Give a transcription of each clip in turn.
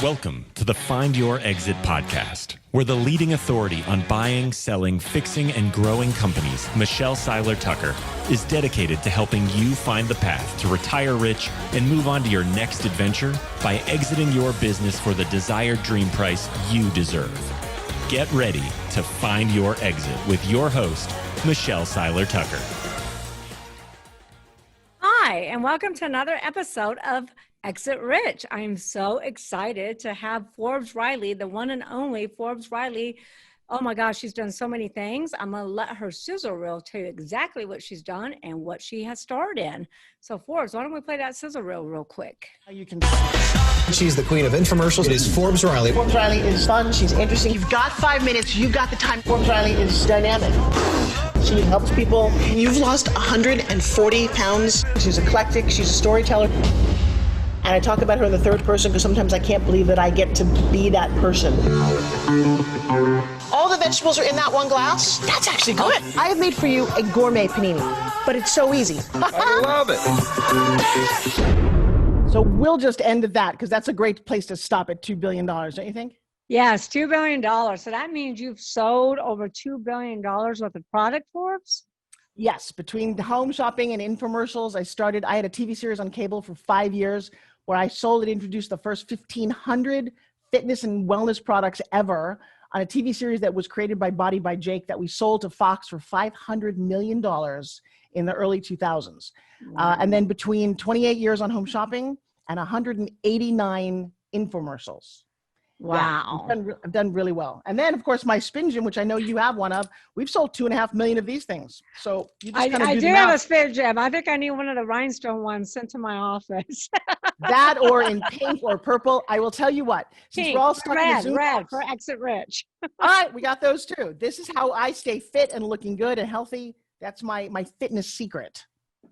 Welcome to the Find Your Exit podcast, where the leading authority on buying, selling, fixing, and growing companies, Michelle Seiler Tucker, is dedicated to helping you find the path to retire rich and move on to your next adventure by exiting your business for the desired dream price you deserve. Get ready to find your exit with your host, Michelle Seiler Tucker. Hi, and welcome to another episode of Exit Rich. I'm so excited to have Forbes Riley, the one and only Forbes Riley. Oh my gosh, she's done so many things. I'm going to let her sizzle reel tell you exactly what she's done and what she has starred in. So Forbes, why don't we play that sizzle reel real quick? You can. She's the Queen of Infomercials. It is Forbes Riley. Forbes Riley is fun. She's interesting. You've got 5 minutes. You've got the time. Forbes Riley is dynamic. She helps people. You've lost 140 pounds. She's eclectic. She's a storyteller. And I talk about her in the third person because sometimes I can't believe that I get to be that person. All the vegetables are in that one glass. That's actually good. I have made for you a gourmet panini, but it's so easy. I love it. So we'll just end at that because that's a great place to stop at $2 billion, don't you think? Yes, $2 billion. So that means you've sold over $2 billion worth of product, Forbes? Yes, between home shopping and infomercials, I had a TV series on cable for 5 years where I sold and introduced the first 1,500 fitness and wellness products ever on a TV series that was created by Body by Jake that we sold to Fox for $500 million in the early 2000s. And then between 28 years on home shopping and 189 infomercials. Wow. Yeah, I've done really well. And then, of course, my spin gym, which I know you have one of, we've sold 2.5 million of these things. So you just I do have a spin gym. I think I need one of the rhinestone ones sent to my office. That or in pink or purple. I will tell you what. Since Pink, we're all stuck in the Zoom red for Exit Rich. All right, we got those too. This is how I stay fit and looking good and healthy. That's my fitness secret.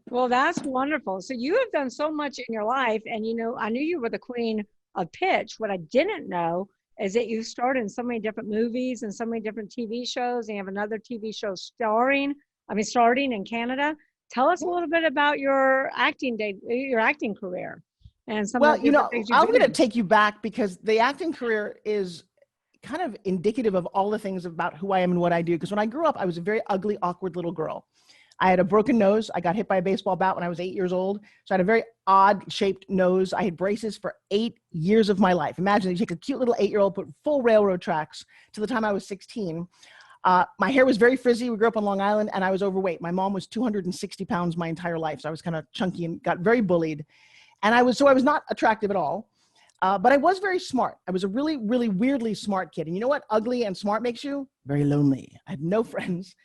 Well, that's wonderful. So you have done so much in your life. And, you know, I knew you were the queen of pitch. What I didn't know is that you starred in so many different movies and so many different TV shows, and you have another TV show starting in Canada. Tell us a little bit about your acting career and some of the things you're I'm doing. going to take you back because the acting career is kind of indicative of all the things about who I am and what I do. Because when I grew up, I was a very ugly, awkward little girl. I had a broken nose. I got hit by a baseball bat when I was 8 years old. So I had a very odd shaped nose. I had braces for 8 years of my life. Imagine you take a cute little 8-year-old, put full railroad tracks to the time I was 16. My hair was very frizzy. We grew up on Long Island and I was overweight. My mom was 260 pounds my entire life. So I was kind of chunky and got very bullied. And I was not attractive at all. But I was very smart. I was a really, really weirdly smart kid. And you know what ugly and smart makes you? Very lonely. I had no friends.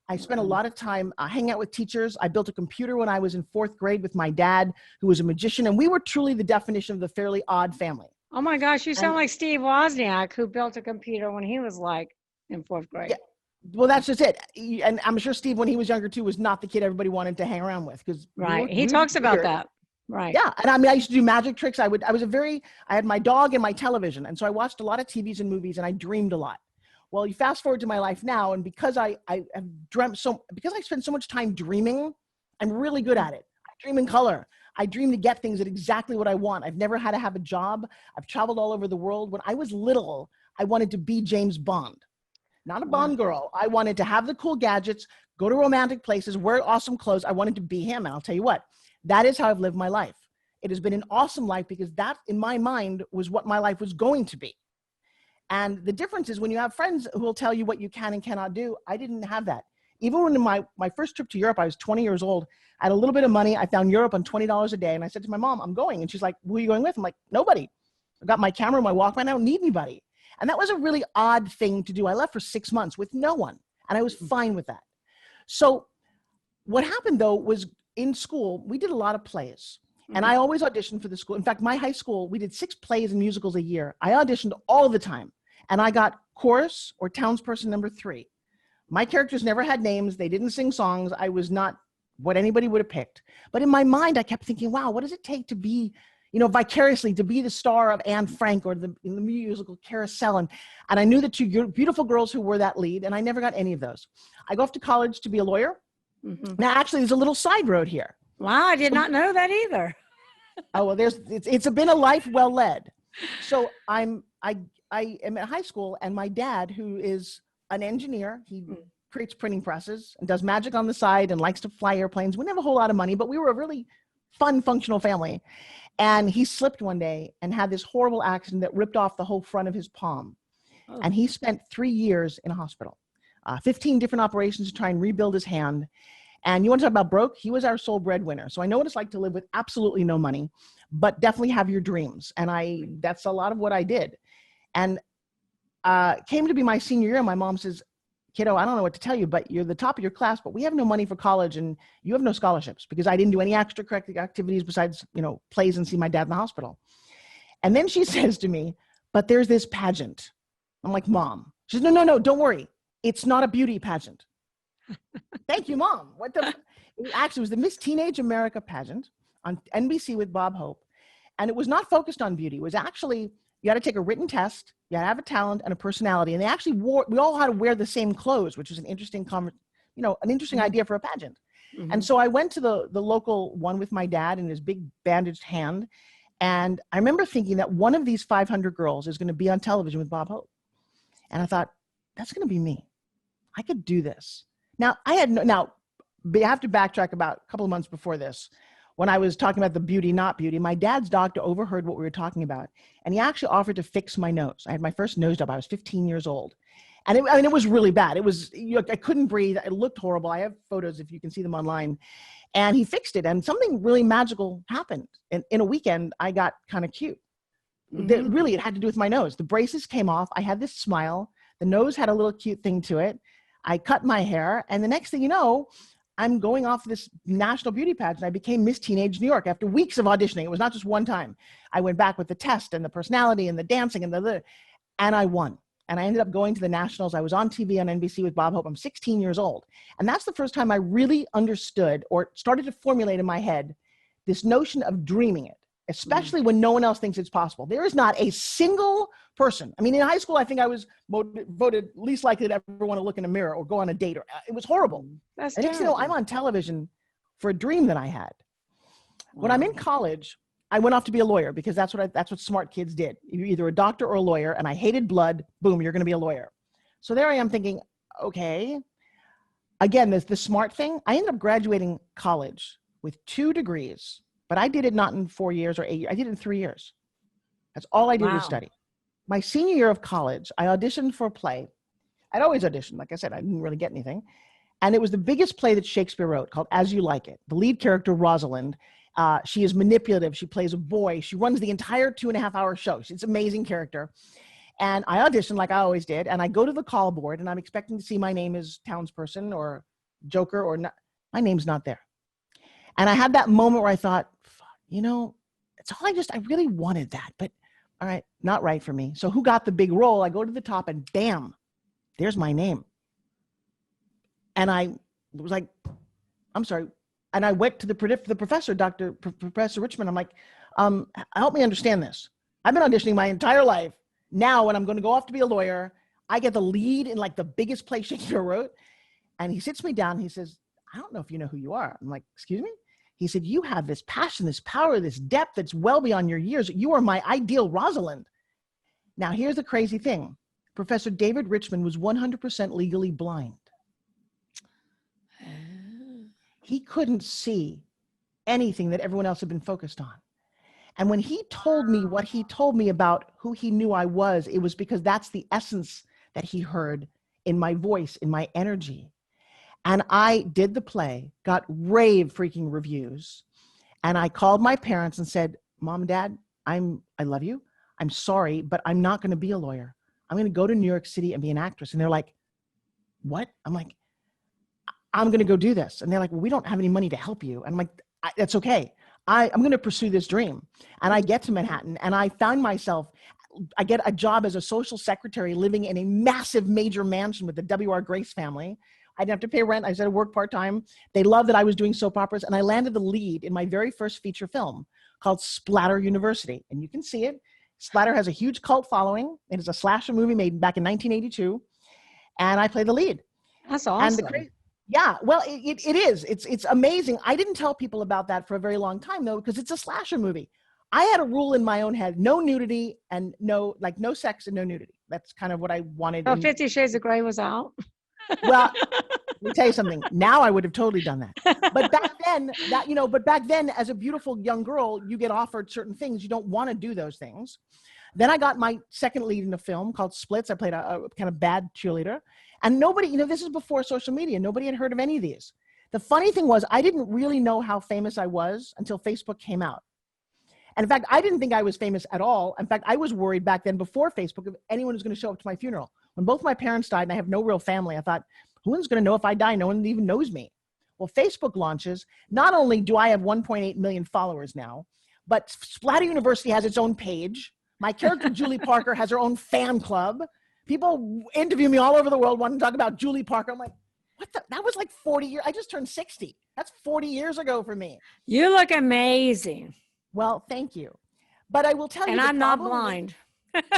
I spent a lot of time hanging out with teachers. I built a computer when I was in 4th grade with my dad, who was a magician. And we were truly the definition of the fairly odd family. Oh my gosh, you sound like Steve Wozniak, who built a computer when he was like in 4th grade. Yeah. Well, that's just it. And I'm sure Steve, when he was younger too, was not the kid everybody wanted to hang around with. Right. He talks about that. Right. Yeah. And I mean, I used to do magic tricks. I had my dog and my television. And so I watched a lot of TVs and movies and I dreamed a lot. Well, you fast forward to my life now, and because I have because I spend so much time dreaming, I'm really good at it. I dream in color. I dream to get things at exactly what I want. I've never had to have a job. I've traveled all over the world. When I was little, I wanted to be James Bond, not a Bond girl. I wanted to have the cool gadgets, go to romantic places, wear awesome clothes. I wanted to be him. And I'll tell you what, that is how I've lived my life. It has been an awesome life because that, in my mind, was what my life was going to be. And the difference is when you have friends who will tell you what you can and cannot do, I didn't have that. Even when in my first trip to Europe, I was 20 years old. I had a little bit of money. I found Europe on $20 a day. And I said to my mom, I'm going. And she's like, who are you going with? I'm like, nobody. I've got my camera, my Walkman. I don't need anybody. And that was a really odd thing to do. I left for 6 months with no one. And I was fine with that. So what happened though was in school, we did a lot of plays. And I always auditioned for the school. In fact, my high school, we did 6 plays and musicals a year. I auditioned all the time. And I got chorus or townsperson number 3. My characters never had names. They didn't sing songs. I was not what anybody would have picked. But in my mind, I kept thinking, wow, what does it take to be, vicariously to be the star of Anne Frank or in the musical Carousel? And I knew the 2 beautiful girls who were that lead, and I never got any of those. I go off to college to be a lawyer. Mm-hmm. Now, actually, there's a little side road here. Wow, I did not know that either. Oh, well, it's been a life well led. So I am at high school, and my dad, who is an engineer, he creates printing presses and does magic on the side and likes to fly airplanes. We didn't have a whole lot of money, but we were a really fun, functional family. And he slipped one day and had this horrible accident that ripped off the whole front of his palm. Oh. And he spent 3 years in a hospital, 15 different operations to try and rebuild his hand. And you want to talk about broke? He was our sole breadwinner. So I know what it's like to live with absolutely no money, but definitely have your dreams. And that's a lot of what I did. And came to be my senior year, and my mom says, kiddo, I don't know what to tell you, but you're the top of your class, but we have no money for college and you have no scholarships, because I didn't do any extracurricular activities besides, plays and see my dad in the hospital. And then she says to me, but there's this pageant. I'm like, Mom. She says, no, don't worry. It's not a beauty pageant. Thank you, Mom. Actually, it was the Miss Teenage America pageant on NBC with Bob Hope. And it was not focused on beauty. It was actually, you had to take a written test, you had to have a talent and a personality. And they actually we all had to wear the same clothes, which was an interesting, idea for a pageant. Mm-hmm. And so I went to the local one with my dad in his big bandaged hand. And I remember thinking that one of these 500 girls is going to be on television with Bob Hope. And I thought, that's going to be me. I could do this. Now, you have to backtrack about a couple of months before this. When I was talking about the beauty, not beauty, my dad's doctor overheard what we were talking about. And he actually offered to fix my nose. I had my first nose job. I was 15 years old. And it was really bad. It was, I couldn't breathe. It looked horrible. I have photos if you can see them online. And he fixed it. And something really magical happened. And in a weekend, I got kind of cute. Mm-hmm. Really, it had to do with my nose. The braces came off. I had this smile. The nose had a little cute thing to it. I cut my hair. And the next thing you know, I'm going off this national beauty pageant. I became Miss Teenage New York after weeks of auditioning. It was not just one time. I went back with the test and the personality and the dancing and and I won. And I ended up going to the nationals. I was on TV on NBC with Bob Hope. I'm 16 years old. And that's the first time I really understood or started to formulate in my head this notion of dreaming it, especially when no one else thinks it's possible. There is not a single person. I mean, in high school, I think I was voted least likely to ever want to look in a mirror or go on a date. It was horrible. That's and next thing you know, I'm on television for a dream that I had. Wow. When I'm in college, I went off to be a lawyer because that's what smart kids did. You're either a doctor or a lawyer, and I hated blood. Boom, you're going to be a lawyer. So there I am thinking, okay. Again, the smart thing. I ended up graduating college with 2 degrees, but I did it not in 4 years or 8 years. I did it in 3 years. That's all I did was study. My senior year of college, I auditioned for a play. I'd always auditioned. Like I said, I didn't really get anything. And it was the biggest play that Shakespeare wrote, called As You Like It. The lead character, Rosalind, she is manipulative. She plays a boy. She runs the entire 2.5-hour show. She's an amazing character. And I auditioned like I always did. And I go to the call board, and I'm expecting to see my name as townsperson or joker or not. My name's not there. And I had that moment where I thought, it's all I really wanted that. But all right, not right for me. So who got the big role? I go to the top and bam, there's my name. And I was like, I'm sorry. And I went to the professor, Professor Richmond. I'm like, help me understand this. I've been auditioning my entire life. Now when I'm going to go off to be a lawyer, I get the lead in like the biggest play Shakespeare wrote. And he sits me down. He says, I don't know if you know who you are. I'm like, excuse me? He said, you have this passion, this power, this depth that's well beyond your years. You are my ideal Rosalind. Now, here's the crazy thing. Professor David Richmond was 100% legally blind. He couldn't see anything that everyone else had been focused on. And when he told me what he told me about who he knew I was, it was because that's the essence that he heard in my voice, in my energy. And I did the play, got rave freaking reviews. And I called my parents and said, Mom, Dad, I love you. I'm sorry, but I'm not going to be a lawyer. I'm going to go to New York City and be an actress. And they're like, what? I'm like, I'm going to go do this. And they're like, well, we don't have any money to help you. And I'm like, that's okay. I'm going to pursue this dream. And I get to Manhattan and I found myself, I get a job as a social secretary living in a massive major mansion with the W.R. Grace family. I didn't have to pay rent. I said I work part-time. They loved that I was doing soap operas. And I landed the lead in my very first feature film called Splatter University. And you can see it. Splatter has a huge cult following. It is a slasher movie made back in 1982. And I play the lead. That's awesome. Yeah, well, it is. It's amazing. I didn't tell people about that for a very long time, though, because it's a slasher movie. I had a rule in my own head: no nudity and no sex and no nudity. That's kind of what I wanted. Oh, 50 Shades of Grey was out. Well, let me tell you something. Now I would have totally done that. But back then, as a beautiful young girl, you get offered certain things. You don't want to do those things. Then I got my second lead in a film called Splits. I played a kind of bad cheerleader. And nobody, this is before social media. Nobody had heard of any of these. The funny thing was, I didn't really know how famous I was until Facebook came out. And in fact, I didn't think I was famous at all. In fact, I was worried back then, before Facebook, if anyone was going to show up to my funeral. When both my parents died and I have no real family, I thought, who's going to know if I die? No one even knows me. Well, Facebook launches. Not only do I have 1.8 million followers now, but Splatter University has its own page. My character, Julie Parker, has her own fan club. People interview me all over the world wanting to talk about Julie Parker. I'm like, that was like 40 years. I just turned 60. That's 40 years ago for me. You look amazing. Well, thank you. But I will tell you, and I'm not blind.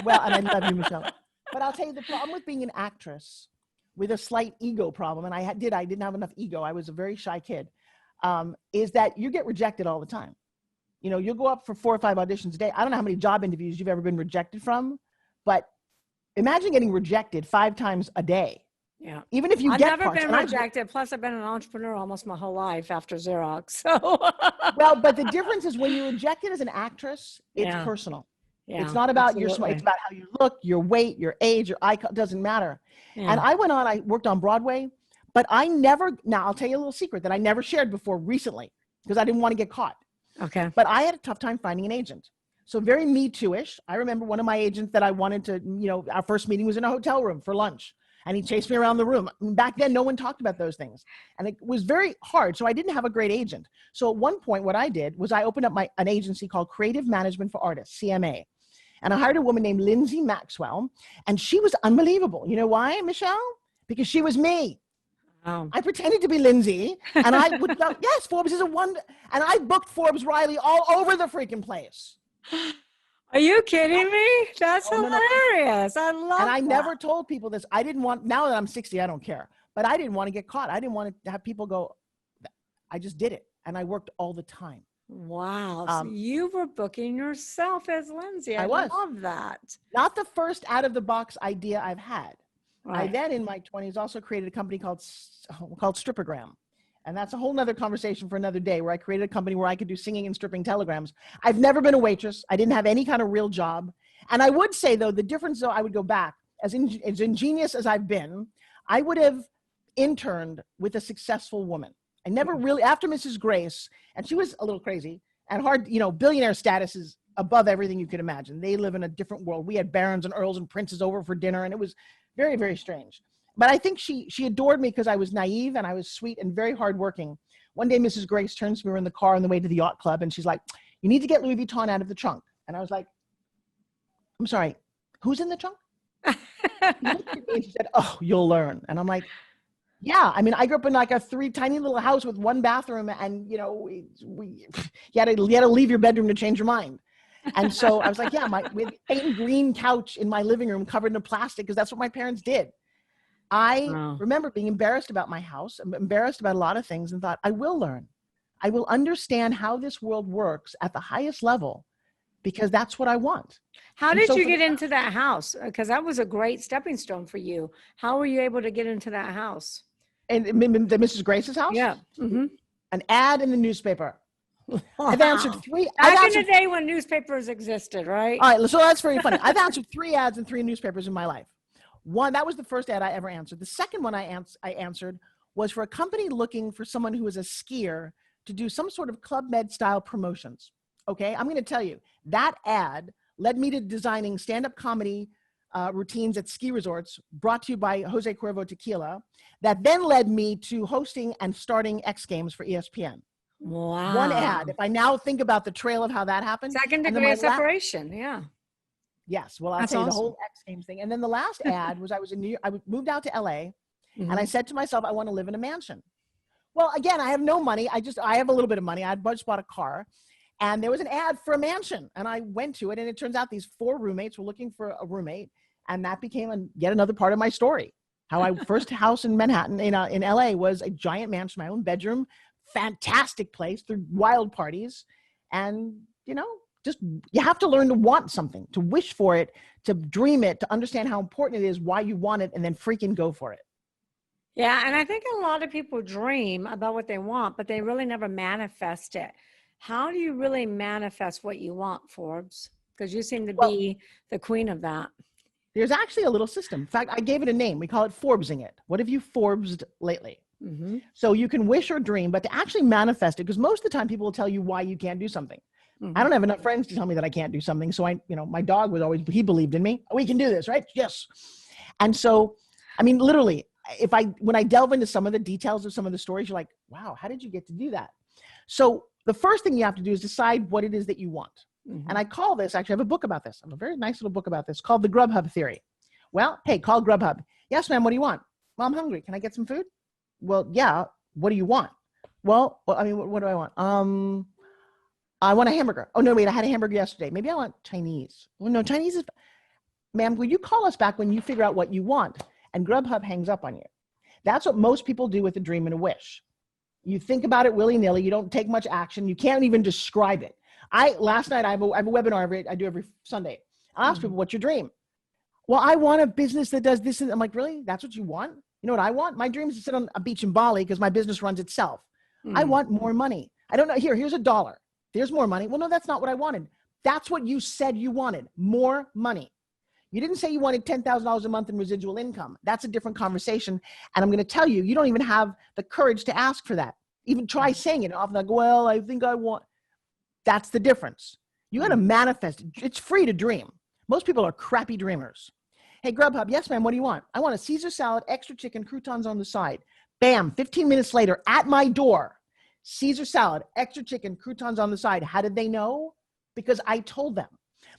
Well, and I love you, Michelle. But I'll tell you, the problem with being an actress with a slight ego problem, and I didn't have enough ego. I was a very shy kid, is that you get rejected all the time. You'll go up for 4 or 5 auditions a day. I don't know how many job interviews you've ever been rejected from, but imagine getting rejected 5 times a day. Yeah. Even if you I've get never been rejected. Plus, I've been an entrepreneur almost my whole life after Xerox. So. Well, but the difference is, when you're rejected as an actress, it's personal. Yeah, it's not about your smile. It's about how you look, your weight, your age, your eye. Doesn't matter. Yeah. And I worked on Broadway, but now I'll tell you a little secret that I never shared before recently, because I didn't want to get caught. Okay. But I had a tough time finding an agent. So very Me Too-ish. I remember one of my agents that I wanted to, our first meeting was in a hotel room for lunch, and he chased me around the room. Back then, no one talked about those things. And it was very hard. So I didn't have a great agent. So at one point, what I did was I opened up an agency called Creative Management for Artists, CMA. And I hired a woman named Lindsay Maxwell, and she was unbelievable. You know why, Michelle? Because she was me. Oh. I pretended to be Lindsay, and I would go, yes, Forbes is a wonder. And I booked Forbes Riley all over the freaking place. Are you kidding me? That's hilarious. No. I love that. And I never told people this. I didn't want, now that I'm 60, I don't care. But I didn't want to get caught. I didn't want to have people go, I just did it. And I worked all the time. Wow. So you were booking yourself as Lindsay. I love that. Not the first out-of-the-box idea I've had. Right. I then, in my 20s, also created a company called Strippergram. And that's a whole nother conversation for another day, where I created a company where I could do singing and stripping telegrams. I've never been a waitress. I didn't have any kind of real job. And I would say, though, the difference, though, I would go back, as ingenious as I've been, I would have interned with a successful woman. I never really, after Mrs. Grace, and she was a little crazy and hard, billionaire status is above everything you could imagine. They live in a different world. We had barons and earls and princes over for dinner, and it was very, very strange. But I think she adored me because I was naive and I was sweet and very hardworking. One day, Mrs. Grace turns to me, we're in the car on the way to the yacht club, and she's like, you need to get Louis Vuitton out of the trunk. And I was like, I'm sorry, who's in the trunk? She looked at me and she said, oh, you'll learn. And I'm like, yeah, I mean, I grew up in like a tiny little house with 1 bathroom, and you had to leave your bedroom to change your mind. And so I was like, yeah, with a green couch in my living room covered in plastic, because that's what my parents did. I remember being embarrassed about my house, embarrassed about a lot of things, and thought, I will learn. I will understand how this world works at the highest level, because that's what I want. How did you get into that house? Because that was a great stepping stone for you. How were you able to get into that house? And the Mrs. Grace's house? Yeah. Mm-hmm. An ad in the newspaper. Wow. I've answered 3. Back in the day when newspapers existed, right? All right, so that's very funny. I've answered 3 ads in 3 newspapers in my life. One, that was the first ad I ever answered. The second one I answered was for a company looking for someone who was a skier to do some sort of Club Med style promotions. Okay, I'm going to tell you, that ad led me to designing stand-up comedy routines at ski resorts, brought to you by Jose Cuervo Tequila, that then led me to hosting and starting X Games for ESPN. Wow. One ad. If I now think about the trail of how that happened. Second degree of separation, yeah. Yes, well, I'll tell you the whole X Games thing. And then the last ad was, I was in New York, I moved out to LA, and I said to myself, I want to live in a mansion. Well, again, I have no money. I have a little bit of money. I just bought a car. And there was an ad for a mansion, and I went to it, and it turns out these 4 roommates were looking for a roommate, and that became yet another part of my story. How I first house in Manhattan, in LA, was a giant mansion, my own bedroom, fantastic place, through wild parties, and just, you have to learn to want something, to wish for it, to dream it, to understand how important it is, why you want it, and then freaking go for it. Yeah. And I think a lot of people dream about what they want, but they really never manifest it. How do you really manifest what you want, Forbes? Because you seem to be the queen of that. There's actually a little system. In fact, I gave it a name. We call it Forbesing it. What have you Forbesed lately? Mm-hmm. So you can wish or dream, but to actually manifest it, because most of the time people will tell you why you can't do something. Mm-hmm. I don't have enough friends to tell me that I can't do something. So my dog was always, he believed in me. We can do this, right? Yes. And so, I mean, literally, when I delve into some of the details of some of the stories, you're like, wow, how did you get to do that? So the first thing you have to do is decide what it is that you want. Mm-hmm. And I call this, actually I have a book about this. I have a very nice little book about this called The Grubhub Theory. Well, hey, call Grubhub. Yes, ma'am, what do you want? Well, I'm hungry. Can I get some food? Well, yeah. What do you want? Well, I mean, what do I want? I want a hamburger. Oh, no, wait, I had a hamburger yesterday. Maybe I want Chinese. Well, no, Chinese is, ma'am, will you call us back when you figure out what you want? And Grubhub hangs up on you. That's what most people do with a dream and a wish. You think about it willy-nilly. You don't take much action. You can't even describe it. Last night, I have a webinar I do every Sunday. I ask people, what's your dream? Well, I want a business that does this. I'm like, really? That's what you want? You know what I want? My dream is to sit on a beach in Bali because my business runs itself. I want more money. I don't know. Here's $1. There's more money. Well, no, that's not what I wanted. That's what you said you wanted. More money. You didn't say you wanted $10,000 a month in residual income. That's a different conversation. And I'm going to tell you, you don't even have the courage to ask for that. Even try saying it. Often I go, well, I think I want. That's the difference. You got to manifest it. It's free to dream. Most people are crappy dreamers. Hey, Grubhub. Yes, ma'am. What do you want? I want a Caesar salad, extra chicken, croutons on the side. Bam. 15 minutes later at my door, Caesar salad, extra chicken, croutons on the side. How did they know? Because I told them.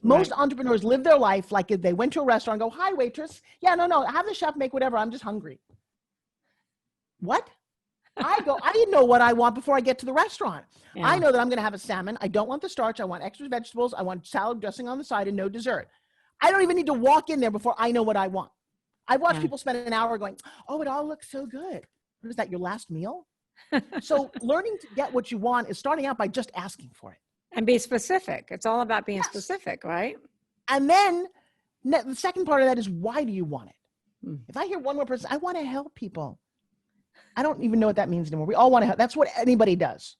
Most entrepreneurs live their life like if they went to a restaurant and go, hi, waitress. Yeah, no, have the chef make whatever. I'm just hungry. What? I didn't know what I want before I get to the restaurant. Yeah. I know that I'm going to have a salmon. I don't want the starch. I want extra vegetables. I want salad dressing on the side and no dessert. I don't even need to walk in there before I know what I want. I watch people spend an hour going, oh, it all looks so good. What is that, your last meal? So learning to get what you want is starting out by just asking for it. And be specific. It's all about being specific, right? And then the second part of that is, why do you want it? If I hear one more person, I want to help people. I don't even know what that means anymore. We all want to help. That's what anybody does.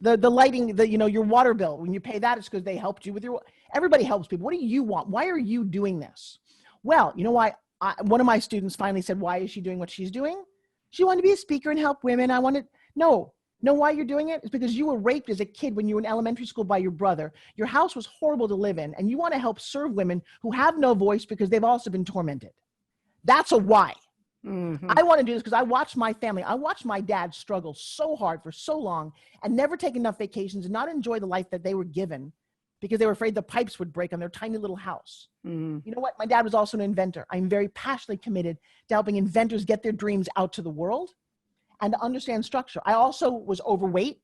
The lighting, your water bill, when you pay that, it's because they helped you with everybody helps people. What do you want? Why are you doing this? Well, you know why? One of my students finally said, why is she doing what she's doing? She wanted to be a speaker and help women. Know why you're doing it? It's because you were raped as a kid when you were in elementary school by your brother. Your house was horrible to live in, and you want to help serve women who have no voice because they've also been tormented. That's a why. Mm-hmm. I want to do this because I watched my family. I watched my dad struggle so hard for so long and never take enough vacations and not enjoy the life that they were given because they were afraid the pipes would break on their tiny little house. Mm-hmm. You know what? My dad was also an inventor. I'm very passionately committed to helping inventors get their dreams out to the world and to understand structure. I also was overweight.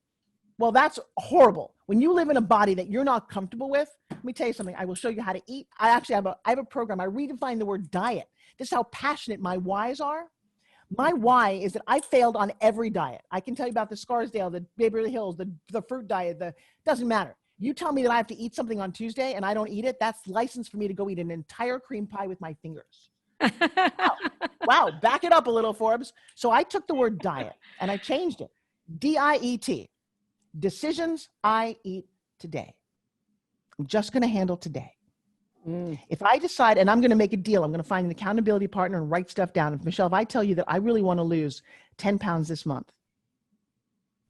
Well, that's horrible. When you live in a body that you're not comfortable with, let me tell you something. I will show you how to eat. I have a program. I redefine the word diet. This is how passionate my whys are. My why is that I failed on every diet. I can tell you about the Scarsdale, the Beverly Hills, the fruit diet, doesn't matter. You tell me that I have to eat something on Tuesday and I don't eat it, that's license for me to go eat an entire cream pie with my fingers. Wow, back it up a little, Forbes. So I took the word diet and I changed it. DIET. Decisions I eat today. I'm just going to handle today. If I decide, and I'm going to make a deal, I'm going to find an accountability partner and write stuff down. If I tell you that I really want to lose 10 pounds this month,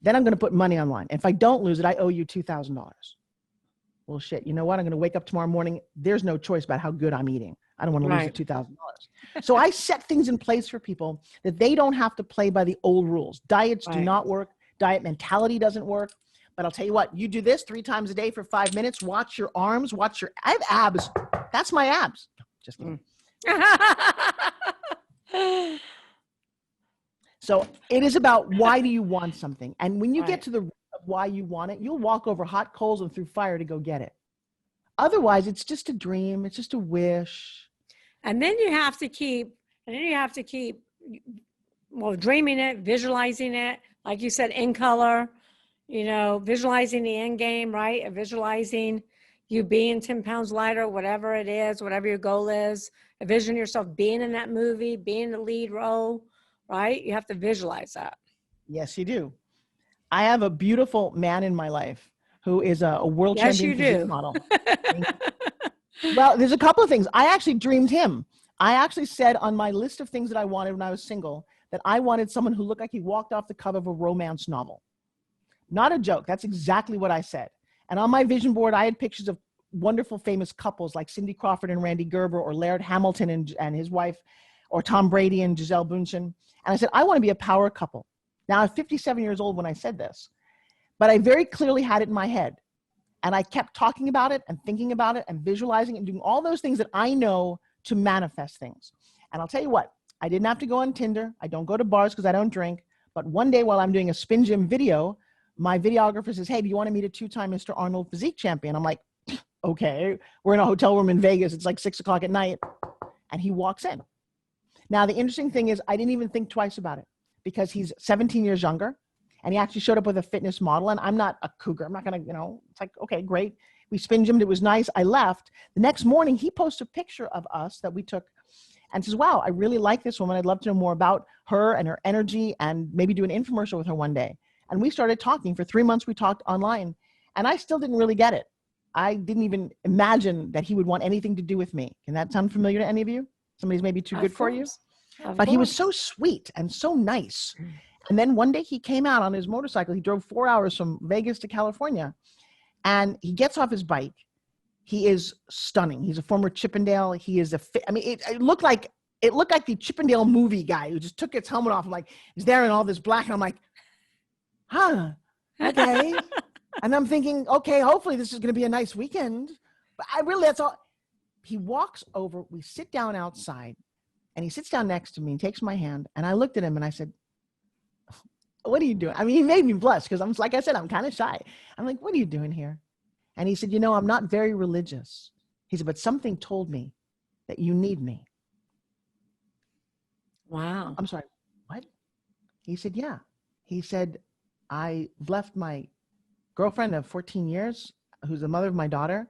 then I'm going to put money online. And if I don't lose it, I owe you $2,000. Well, shit, you know what? I'm going to wake up tomorrow morning. There's no choice about how good I'm eating. I don't want to lose the $2,000. So I set things in place for people that they don't have to play by the old rules. Diets do not work. Diet mentality doesn't work. But I'll tell you what, you do this 3 times a day for 5 minutes, watch your arms, I have abs. That's my abs. Just kidding. So it is about, why do you want something? And when you get to the root of why you want it, you'll walk over hot coals and through fire to go get it. Otherwise, it's just a dream. It's just a wish. And then you have to keep, dreaming it, visualizing it, like you said, in color, visualizing the end game, right? Visualizing, you being 10 pounds lighter, whatever it is, whatever your goal is. Envision yourself being in that movie, being the lead role, right? You have to visualize that. Yes, you do. I have a beautiful man in my life who is a world Yes, champion you physique do. model. Well, there's a couple of things. I actually dreamed him. I actually said on my list of things that I wanted when I was single that I wanted someone who looked like he walked off the cover of a romance novel. Not a joke. That's exactly what I said. And on my vision board, I had pictures of wonderful famous couples like Cindy Crawford and Randy Gerber, or Laird Hamilton and his wife, or Tom Brady and Giselle Bundchen. And I said, I want to be a power couple. Now, I'm 57 years old when I said this, but I very clearly had it in my head. And I kept talking about it and thinking about it and visualizing and doing all those things that I know to manifest things. And I'll tell you what, I didn't have to go on Tinder. I don't go to bars because I don't drink. But one day while I'm doing a spin gym video, my videographer says, hey, do you want to meet a 2-time Mr. Arnold physique champion? I'm like, okay, we're in a hotel room in Vegas. It's like 6 o'clock at night. And he walks in. Now, the interesting thing is I didn't even think twice about it because he's 17 years younger. And he actually showed up with a fitness model. And I'm not a cougar. I'm not going to, it's like, okay, great. We spin gymmed. It was nice. I left. The next morning, he posted a picture of us that we took and says, wow, I really like this woman. I'd love to know more about her and her energy and maybe do an infomercial with her one day. And we started talking. For 3 months, we talked online. And I still didn't really get it. I didn't even imagine that he would want anything to do with me. Can that sound familiar to any of you? Somebody's maybe too good for you? But he was so sweet and so nice. And then one day he came out on his motorcycle. He drove 4 hours from Vegas to California. And he gets off his bike. He is stunning. He's a former Chippendale. He is it looked like the Chippendale movie guy who just took his helmet off. I'm like, he's there in all this black. And I'm like, huh, okay. And I'm thinking, okay, hopefully this is going to be a nice weekend. But that's all. He walks over. We sit down outside. And he sits down next to me and takes my hand. And I looked at him and I said, what are you doing? I mean, he made me blush because like I said, I'm kind of shy. I'm like, what are you doing here? And he said, I'm not very religious. He said, but something told me that you need me. Wow. I'm sorry, what? He said, yeah. He said, I left my girlfriend of 14 years, who's the mother of my daughter.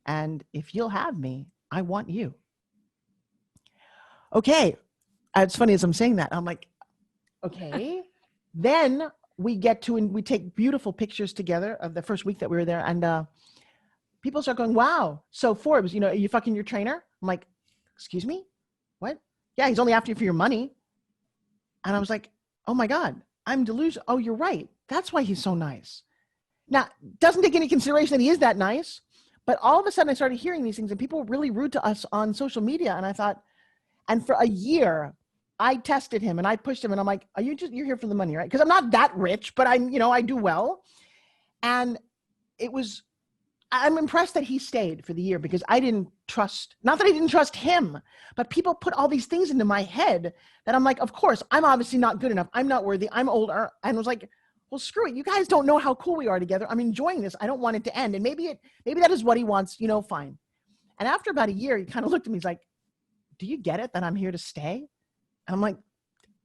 And if you'll have me, I want you. Okay. It's funny as I'm saying that. I'm like, okay. Then we take beautiful pictures together of the first week that we were there. And people start going, wow. So Forbes, are you fucking your trainer? I'm like, excuse me? What? Yeah, he's only after you for your money. And I was like, oh my God, I'm delusional. Oh, you're right. That's why he's so nice. Now, doesn't take any consideration that he is that nice. But all of a sudden I started hearing these things and people were really rude to us on social media. And I thought, and for a year, I tested him and I pushed him and I'm like, you're here for the money, right? Because I'm not that rich, but I do well. And I'm impressed that he stayed for the year because I didn't trust, not that I didn't trust him, but people put all these things into my head that I'm like, of course, I'm obviously not good enough. I'm not worthy. I'm older. And I was like, well, screw it. You guys don't know how cool we are together. I'm enjoying this. I don't want it to end. And maybe that is what he wants, fine. And after about a year, he kind of looked at me. He's like, do you get it that I'm here to stay? And I'm like,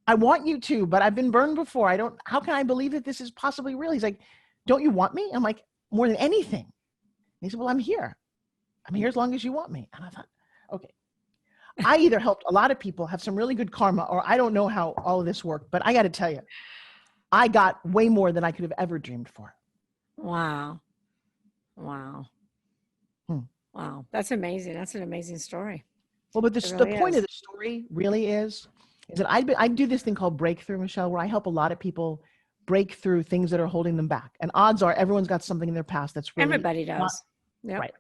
I want you to, but I've been burned before. How can I believe that this is possibly real? He's like, don't you want me? I'm like, more than anything. And he said, well, I'm here. I'm here as long as you want me. And I thought, okay. I either helped a lot of people have some really good karma, or I don't know how all of this worked, but I got to tell you, I got way more than I could have ever dreamed for. Wow. Wow. Wow. That's amazing. That's an amazing story. Well, but the point of the story really is that I do this thing called breakthrough, Michelle, where I help a lot of people break through things that are holding them back. And odds are everyone's got something in their past that's really everybody does. Yep. Right.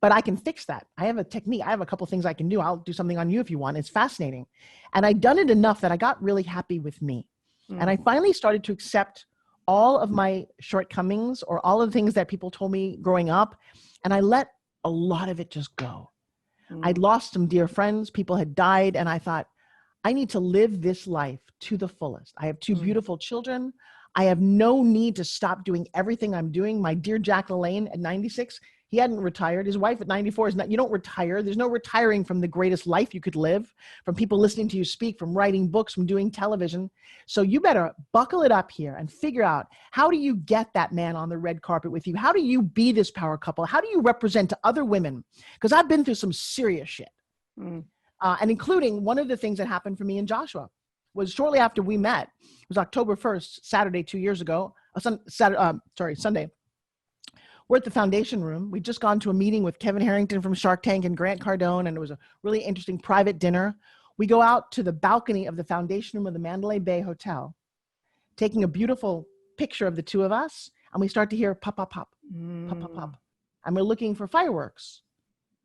But I can fix that. I have a technique. I have a couple things I can do. I'll do something on you if you want. It's fascinating. And I've done it enough that I got really happy with me. And I finally started to accept all of my shortcomings or all of the things that people told me growing up. And I let a lot of it just go. I'd lost some dear friends. People had died. And I thought, I need to live this life to the fullest. I have 2 beautiful children. I have no need to stop doing everything I'm doing. My dear Jack LaLanne at 96 He hadn't retired. His wife at 94 is not, you don't retire. There's no retiring from the greatest life you could live, from people listening to you speak, from writing books, from doing television. So you better buckle it up here and figure out, how do you get that man on the red carpet with you? How do you be this power couple? How do you represent to other women? Because I've been through some serious shit. And including one of the things that happened for me and Joshua was shortly after we met. It was October 1st, Saturday, 2 years ago, Sunday. We're at the foundation room. We'd just gone to a meeting with Kevin Harrington from Shark Tank and Grant Cardone, and it was a really interesting private dinner. We go out to the balcony of the foundation room of the Mandalay Bay Hotel, taking a beautiful picture of the two of us, and we start to hear pop, pop, pop, pop, pop, pop. And we're looking for fireworks.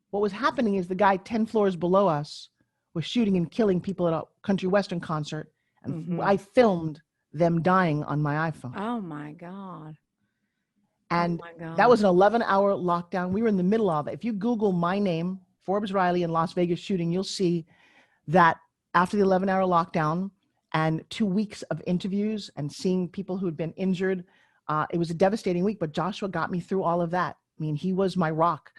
What was happening is the guy 10 floors below us was shooting and killing people at a country western concert, and I filmed them dying on my iPhone. Oh my God. And that was an 11-hour lockdown. We were in the middle of it. If you Google my name, Forbes Riley, and Las Vegas shooting, you'll see that after the 11-hour lockdown and 2 weeks of interviews and seeing people who had been injured, it was a devastating week, but Joshua got me through all of that. I mean, he was my rock.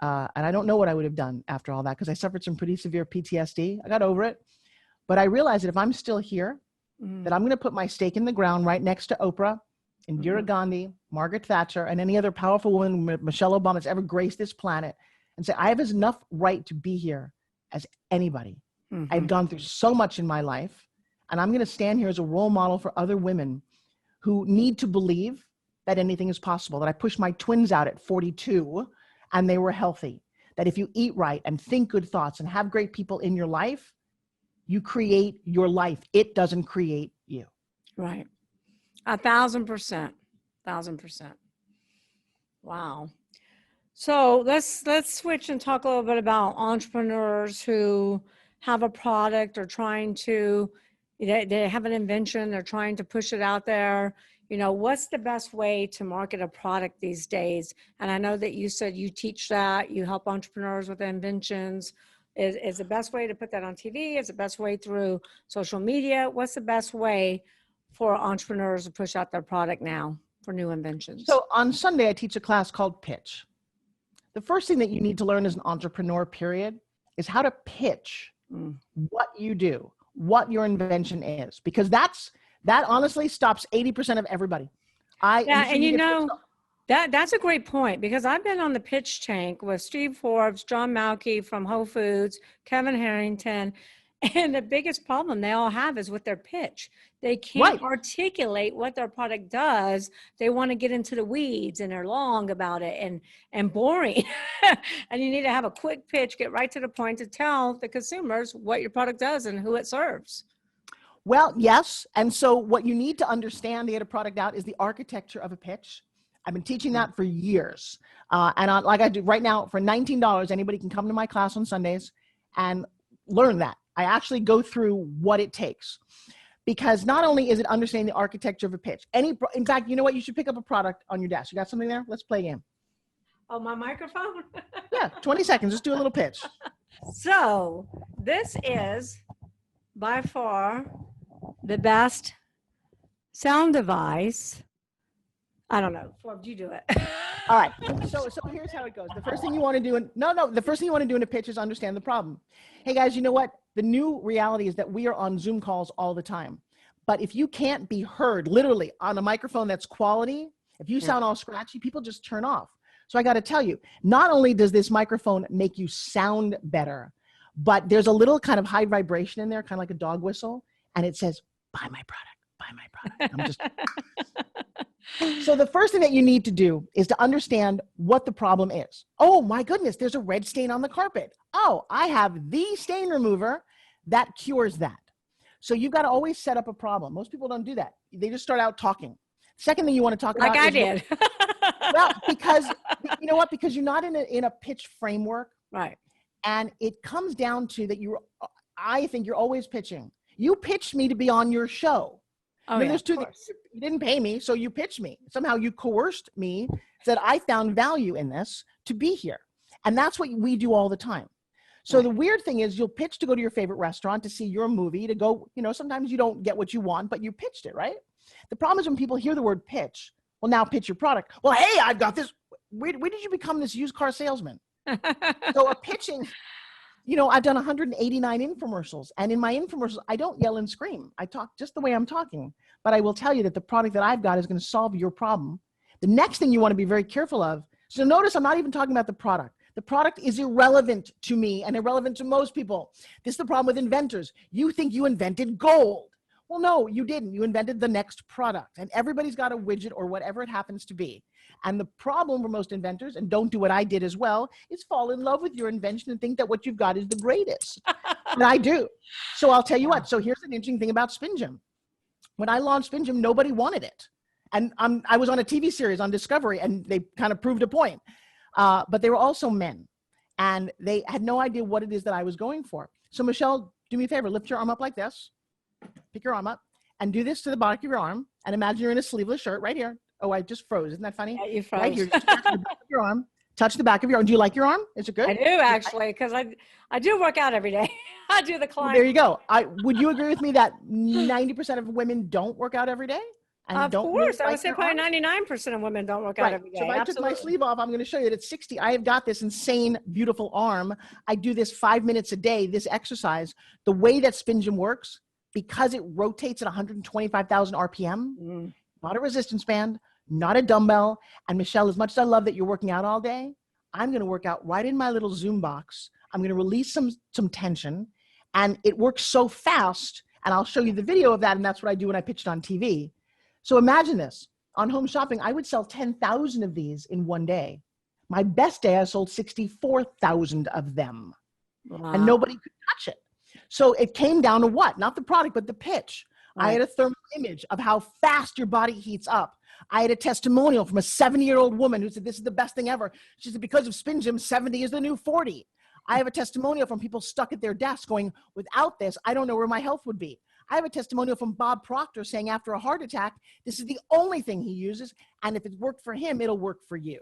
And I don't know what I would have done after all that, because I suffered some pretty severe PTSD. I got over it. But I realized that if I'm still here, that I'm going to put my stake in the ground right next to Oprah, Indira Gandhi, Margaret Thatcher, and any other powerful woman, Michelle Obama, that's ever graced this planet, and say, I have as enough right to be here as anybody. I've gone through so much in my life, and I'm going to stand here as a role model for other women who need to believe that anything is possible, that I pushed my twins out at 42 and they were healthy, that if you eat right and think good thoughts and have great people in your life, you create your life. It doesn't create you. Right. 1,000%. 1,000%. Wow. So let's switch and talk a little bit about entrepreneurs who have a product or trying to, they have an invention, they're trying to push it out there. You know, what's the best way to market a product these days? And I know that you said you teach that, you help entrepreneurs with inventions. Is the best way to put that on TV? Is the best way through social media? What's the best way for entrepreneurs to push out their product now for new inventions? So on Sunday, I teach a class called Pitch. The first thing that you need to learn as an entrepreneur, period, is how to pitch what you do, what your invention is, because that honestly stops 80% of everybody. And you know, that's a great point, because I've been on the pitch tank with Steve Forbes, John Malky from Whole Foods, Kevin Harrington, and the biggest problem they all have is with their pitch. They can't articulate what their product does. They want to get into the weeds and they're long about it and boring. And you need to have a quick pitch, get right to the point to tell the consumers what your product does and who it serves. Well, yes. And so what you need to understand to get a product out is the architecture of a pitch. I've been teaching that for years. Like I do right now, for $19, anybody can come to my class on Sundays and learn that. I actually go through what it takes, because not only is it understanding the architecture of a pitch. In fact, you know what? You should pick up a product on your desk. You got something there? Let's play a game. Oh, my microphone? Yeah, 20 seconds. Just do a little pitch. So this is by far the best sound device. I don't know. Forbes, you do it. All right. So here's how it goes. The first thing you want to do, the first thing you want to do in a pitch is understand the problem. Hey guys, you know what? The new reality is that we are on Zoom calls all the time. But if you can't be heard literally on a microphone that's quality, if you sound all scratchy, people just turn off. So I got to tell you, not only does this microphone make you sound better, but there's a little kind of high vibration in there, kind of like a dog whistle. And it says, buy my product, buy my product. So the first thing that you need to do is to understand what the problem is. Oh my goodness, there's a red stain on the carpet. Oh, I have the stain remover that cures that. So you've got to always set up a problem. Most people don't do that. They just start out talking. Second thing you want to talk about like I did. Well, because you know what? Because you're not in a pitch framework. Right. And it comes down to that I think you're always pitching. You pitched me to be on your show. Oh, yeah, there's two things. You didn't pay me, so you pitched me. Somehow you coerced me, said I found value in this to be here. And that's what we do all the time. So the weird thing is you'll pitch to go to your favorite restaurant, to see your movie, to go, sometimes you don't get what you want, but you pitched it, right? The problem is when people hear the word pitch, well, now pitch your product. Well, hey, I've got this. where did you become this used car salesman? So a pitching, I've done 189 infomercials, and in my infomercials, I don't yell and scream. I talk just the way I'm talking, but I will tell you that the product that I've got is going to solve your problem. The next thing you want to be very careful of. So notice I'm not even talking about the product. The product is irrelevant to me and irrelevant to most people. This is the problem with inventors. You think you invented gold. Well, no, you didn't. You invented the next product, and everybody's got a widget or whatever it happens to be. And the problem for most inventors, and don't do what I did as well, is fall in love with your invention and think that what you've got is the greatest. And I do. So I'll tell you what. So here's an interesting thing about Spin Gym. When I launched Spin Gym, nobody wanted it. And I was on a TV series on Discovery, and they kind of proved a point. But they were also men, and they had no idea what it is that I was going for. So Michelle, do me a favor, lift your arm up like this, pick your arm up, and do this to the back of your arm, and imagine you're in a sleeveless shirt right here. Oh, I just froze. Isn't that funny? Yeah, you froze. Right here, just touch the back of your arm. Touch the back of your arm. Do you like your arm? Is it good? I do, actually, because I do work out every day. I do the climb. Well, there you go. Would you agree with me that 90% of women don't work out every day? And Of don't course. really I would say probably 99% of women don't work out every day. So if I took my sleeve off, I'm going to show you that it's 60. I have got this insane, beautiful arm. I do this 5 minutes a day, this exercise. The way that Spin Gym works, because it rotates at 125,000 RPM, not a resistance band, not a dumbbell. And Michelle, as much as I love that you're working out all day, I'm going to work out right in my little Zoom box. I'm going to release some tension, and it works so fast. And I'll show you the video of that. And that's what I do when I pitch it on TV. So imagine this. On Home Shopping, I would sell 10,000 of these in one day. My best day, I sold 64,000 of them. Wow. And nobody could touch it. So it came down to what? Not the product, but the pitch. Right. I had a thermal image of how fast your body heats up. I had a testimonial from a 70-year-old woman who said, this is the best thing ever. She said, because of Spin Gym, 70 is the new 40. I have a testimonial from people stuck at their desk going, without this, I don't know where my health would be. I have a testimonial from Bob Proctor saying after a heart attack, this is the only thing he uses. And if it worked for him, it'll work for you.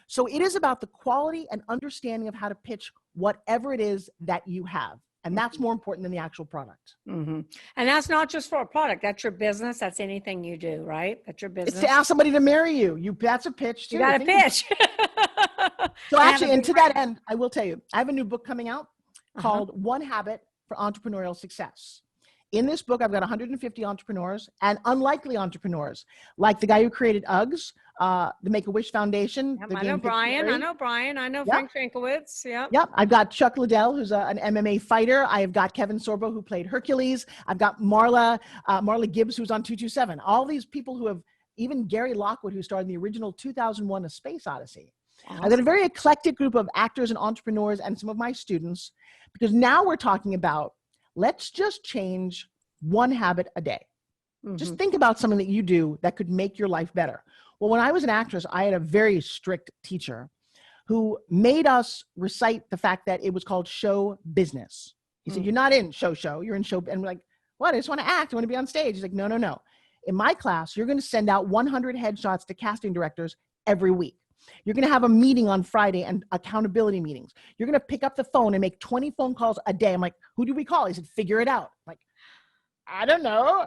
So it is about the quality and understanding of how to pitch whatever it is that you have. And that's more important than the actual product. Mm-hmm. And that's not just for a product. That's your business. That's anything you do, right? That's your business. It's to ask somebody to marry you. That's a pitch too. You got to pitch. So actually, and to that end, I will tell you, I have a new book coming out called One Habit for Entrepreneurial Success. In this book, I've got 150 entrepreneurs and unlikely entrepreneurs, like the guy who created Uggs, the Make-A-Wish Foundation. I know Brian. I know Frank Shankowitz. Yep. Yep. I've got Chuck Liddell, who's an MMA fighter. I've got Kevin Sorbo, who played Hercules. I've got Marla Gibbs, who's on 227. All these people who have, even Gary Lockwood, who starred in the original 2001 A Space Odyssey. Awesome. I've got a very eclectic group of actors and entrepreneurs and some of my students, because now we're talking about, let's just change one habit a day. Mm-hmm. Just think about something that you do that could make your life better. Well, when I was an actress, I had a very strict teacher who made us recite the fact that it was called show business. He said, you're not in show, you're in show. And we're like, what? I just want to act. I want to be on stage. He's like, no. In my class, you're going to send out 100 headshots to casting directors every week. You're going to have a meeting on Friday and accountability meetings. You're going to pick up the phone and make 20 phone calls a day. I'm like, who do we call? He said, figure it out. I'm like, I don't know.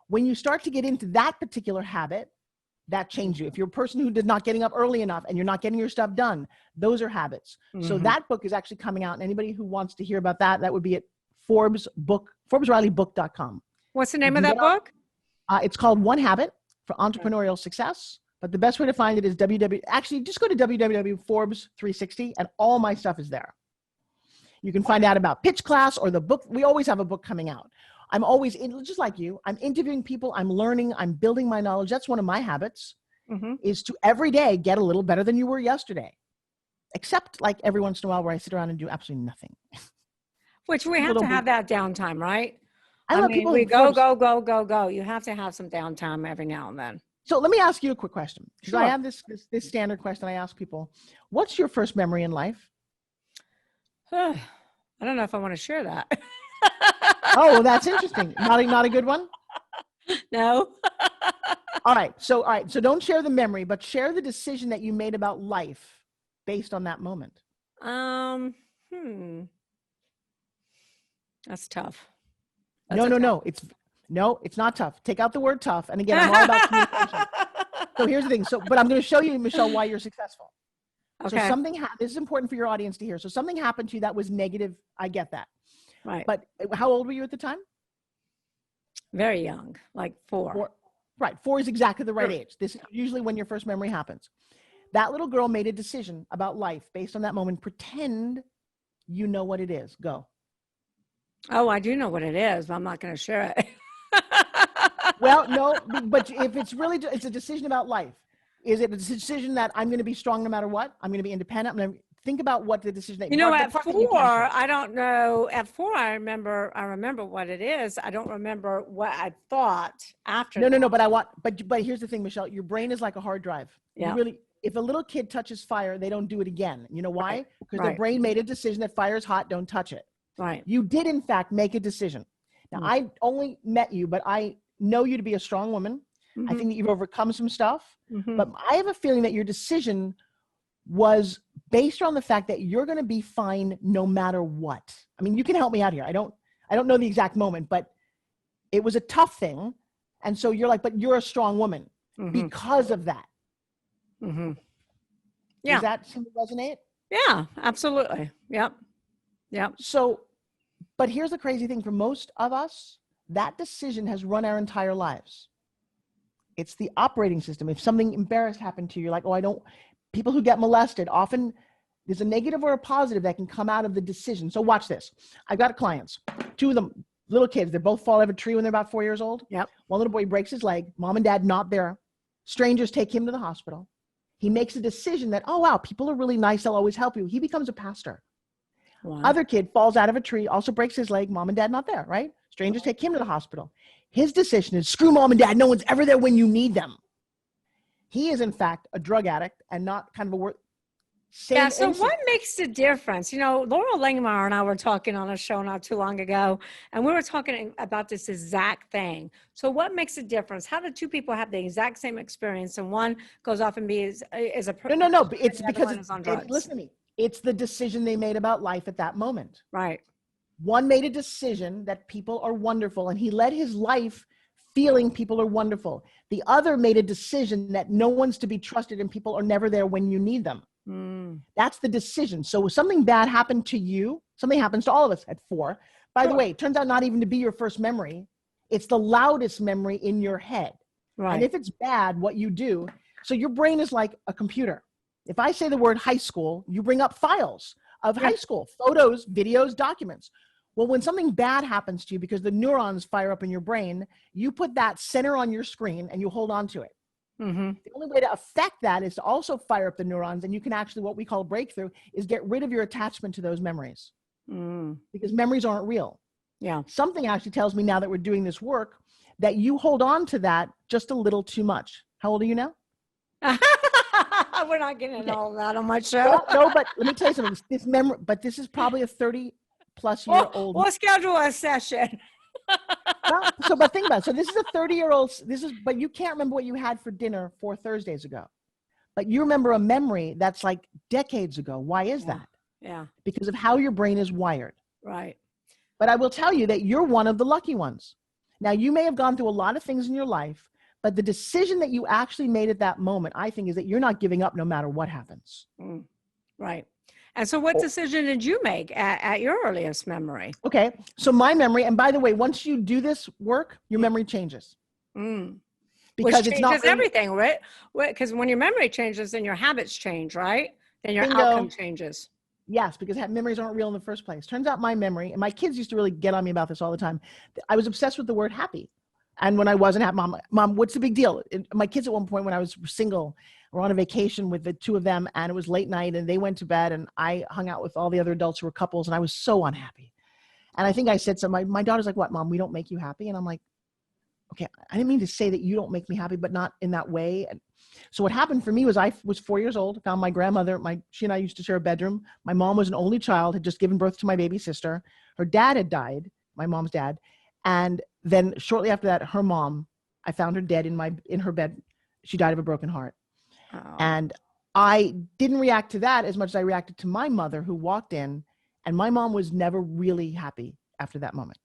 When you start to get into that particular habit, that changes you. If you're a person who is not getting up early enough and you're not getting your stuff done, those are habits. Mm-hmm. So that book is actually coming out. And anybody who wants to hear about that, that would be at ForbesRileyBook.com. What's the name of that book? It's called One Habit for Entrepreneurial Success. But the best way to find it is actually just go to www.forbes360 and all my stuff is there. You can find out about Pitch Class or the book. We always have a book coming out. I'm always, just like you, I'm interviewing people, I'm learning, I'm building my knowledge. That's one of my habits, is to every day get a little better than you were yesterday. Except like every once in a while where I sit around and do absolutely nothing. Which we have to have that downtime, right? I mean, people we go. You have to have some downtime every now and then. So let me ask you a quick question. Because Sure. I have this standard question I ask people. What's your first memory in life? I don't know if I want to share that. Oh, well, that's interesting. Not a good one? No. All right. So don't share the memory, but share the decision that you made about life based on that moment. That's tough. No. It's not tough. Take out the word tough. And again, I'm all about communication. So here's the thing. But I'm going to show you, Michelle, why you're successful. So Okay. this is important for your audience to hear. So something happened to you that was negative. I get that. Right. But how old were you at the time? Very young, like 4. 4. Right. 4 is exactly the right age. This is usually when your first memory happens. That little girl made a decision about life based on that moment. Pretend you know what it is. Go. Oh, I do know what it is, but I'm not going to share it. Well, no, but if it's a decision about life. Is it a decision that I'm going to be strong no matter what? I'm going to be independent. I'm going to think about what the decision that You know, the at part that 4, you can share. I don't know. At 4, I remember what it is. I don't remember what I thought after. No. But here's the thing, Michelle. Your brain is like a hard drive. Yeah. If a little kid touches fire, they don't do it again. You know why? Because their Right. brain made a decision that fire is hot. Don't touch it. Right. You did, in fact, make a decision. Now, I only met you, but I know you to be a strong woman. I think that you've overcome some stuff. But I have a feeling that your decision was based on the fact that you're going to be fine no matter what. I mean, you can help me out here. I don't know the exact moment, but it was a tough thing. And so you're like, but you're a strong woman because of that. Yeah. Does that seem to resonate? Yeah, absolutely. Yep. So, but here's the crazy thing for most of us, that decision has run our entire lives. It's the operating system. If something embarrassed happened to you, you're like, people who get molested, often there's a negative or a positive that can come out of the decision. So watch this. I've got clients, 2 of them, little kids, they both fall out of a tree when they're about 4 years old. Yep. One little boy breaks his leg, mom and dad not there. Strangers take him to the hospital. He makes a decision that, oh, wow, people are really nice. They'll always help you. He becomes a pastor. Wow. Other kid falls out of a tree, also breaks his leg, mom and dad not there, right? Strangers take him to the hospital. His decision is screw mom and dad. No one's ever there when you need them. He is, in fact, a drug addict and not kind of a word. Yeah. So what makes the difference? You know, Laurel Langmeyer and I were talking on a show not too long ago, and we were talking about this exact thing. So what makes a difference? How do 2 people have the exact same experience and one goes off and is a No. It's because listen to me. It's the decision they made about life at that moment. Right. One made a decision that people are wonderful, and he led his life feeling people are wonderful. The other made a decision that no one's to be trusted and people are never there when you need them. That's the decision. So if something bad happened to you, something happens to all of us at 4. By the way, it turns out not even to be your first memory. It's the loudest memory in your head. Right. And if it's bad, what you do, so your brain is like a computer. If I say the word high school, you bring up files of high school, photos, videos, documents. Well, when something bad happens to you because the neurons fire up in your brain, you put that center on your screen and you hold on to it. The only way to affect that is to also fire up the neurons, and you can actually, what we call a breakthrough, is get rid of your attachment to those memories because memories aren't real. Yeah. Something actually tells me now that we're doing this work that you hold on to that just a little too much. How old are you now? We're not getting all that on my show. No, but let me tell you something. This memory, but this is probably a 30-plus-year-old. We'll schedule a session. But think about it. So this is a 30-year-old. But you can't remember what you had for dinner 4 Thursdays ago. But you remember a memory that's like decades ago. Why is that? Yeah. Because of how your brain is wired. Right. But I will tell you that you're one of the lucky ones. Now, you may have gone through a lot of things in your life, but the decision that you actually made at that moment, I think, is that you're not giving up no matter what happens. Right. And so what decision did you make at your earliest memory? Okay. So my memory, and by the way, once you do this work, your memory changes. Because Which it's not everything, right? Because when your memory changes, then your habits change, right? Then your outcome changes. Yes, because memories aren't real in the first place. Turns out my memory, and my kids used to really get on me about this all the time. I was obsessed with the word happy. And when I wasn't happy, mom, what's the big deal? My kids at one point when I was single were on a vacation with the 2 of them, and it was late night and they went to bed and I hung out with all the other adults who were couples, and I was so unhappy. And I think I said something, my daughter's like, what, Mom, we don't make you happy? And I'm like, okay, I didn't mean to say that you don't make me happy, but not in that way. And so what happened for me was I was 4 years old, found my grandmother, she and I used to share a bedroom. My mom was an only child, had just given birth to my baby sister. Her dad had died, my mom's dad. And then shortly after that, her mom, I found her dead in her bed. She died of a broken heart. Oh. And I didn't react to that as much as I reacted to my mother, who walked in, and my mom was never really happy after that moment.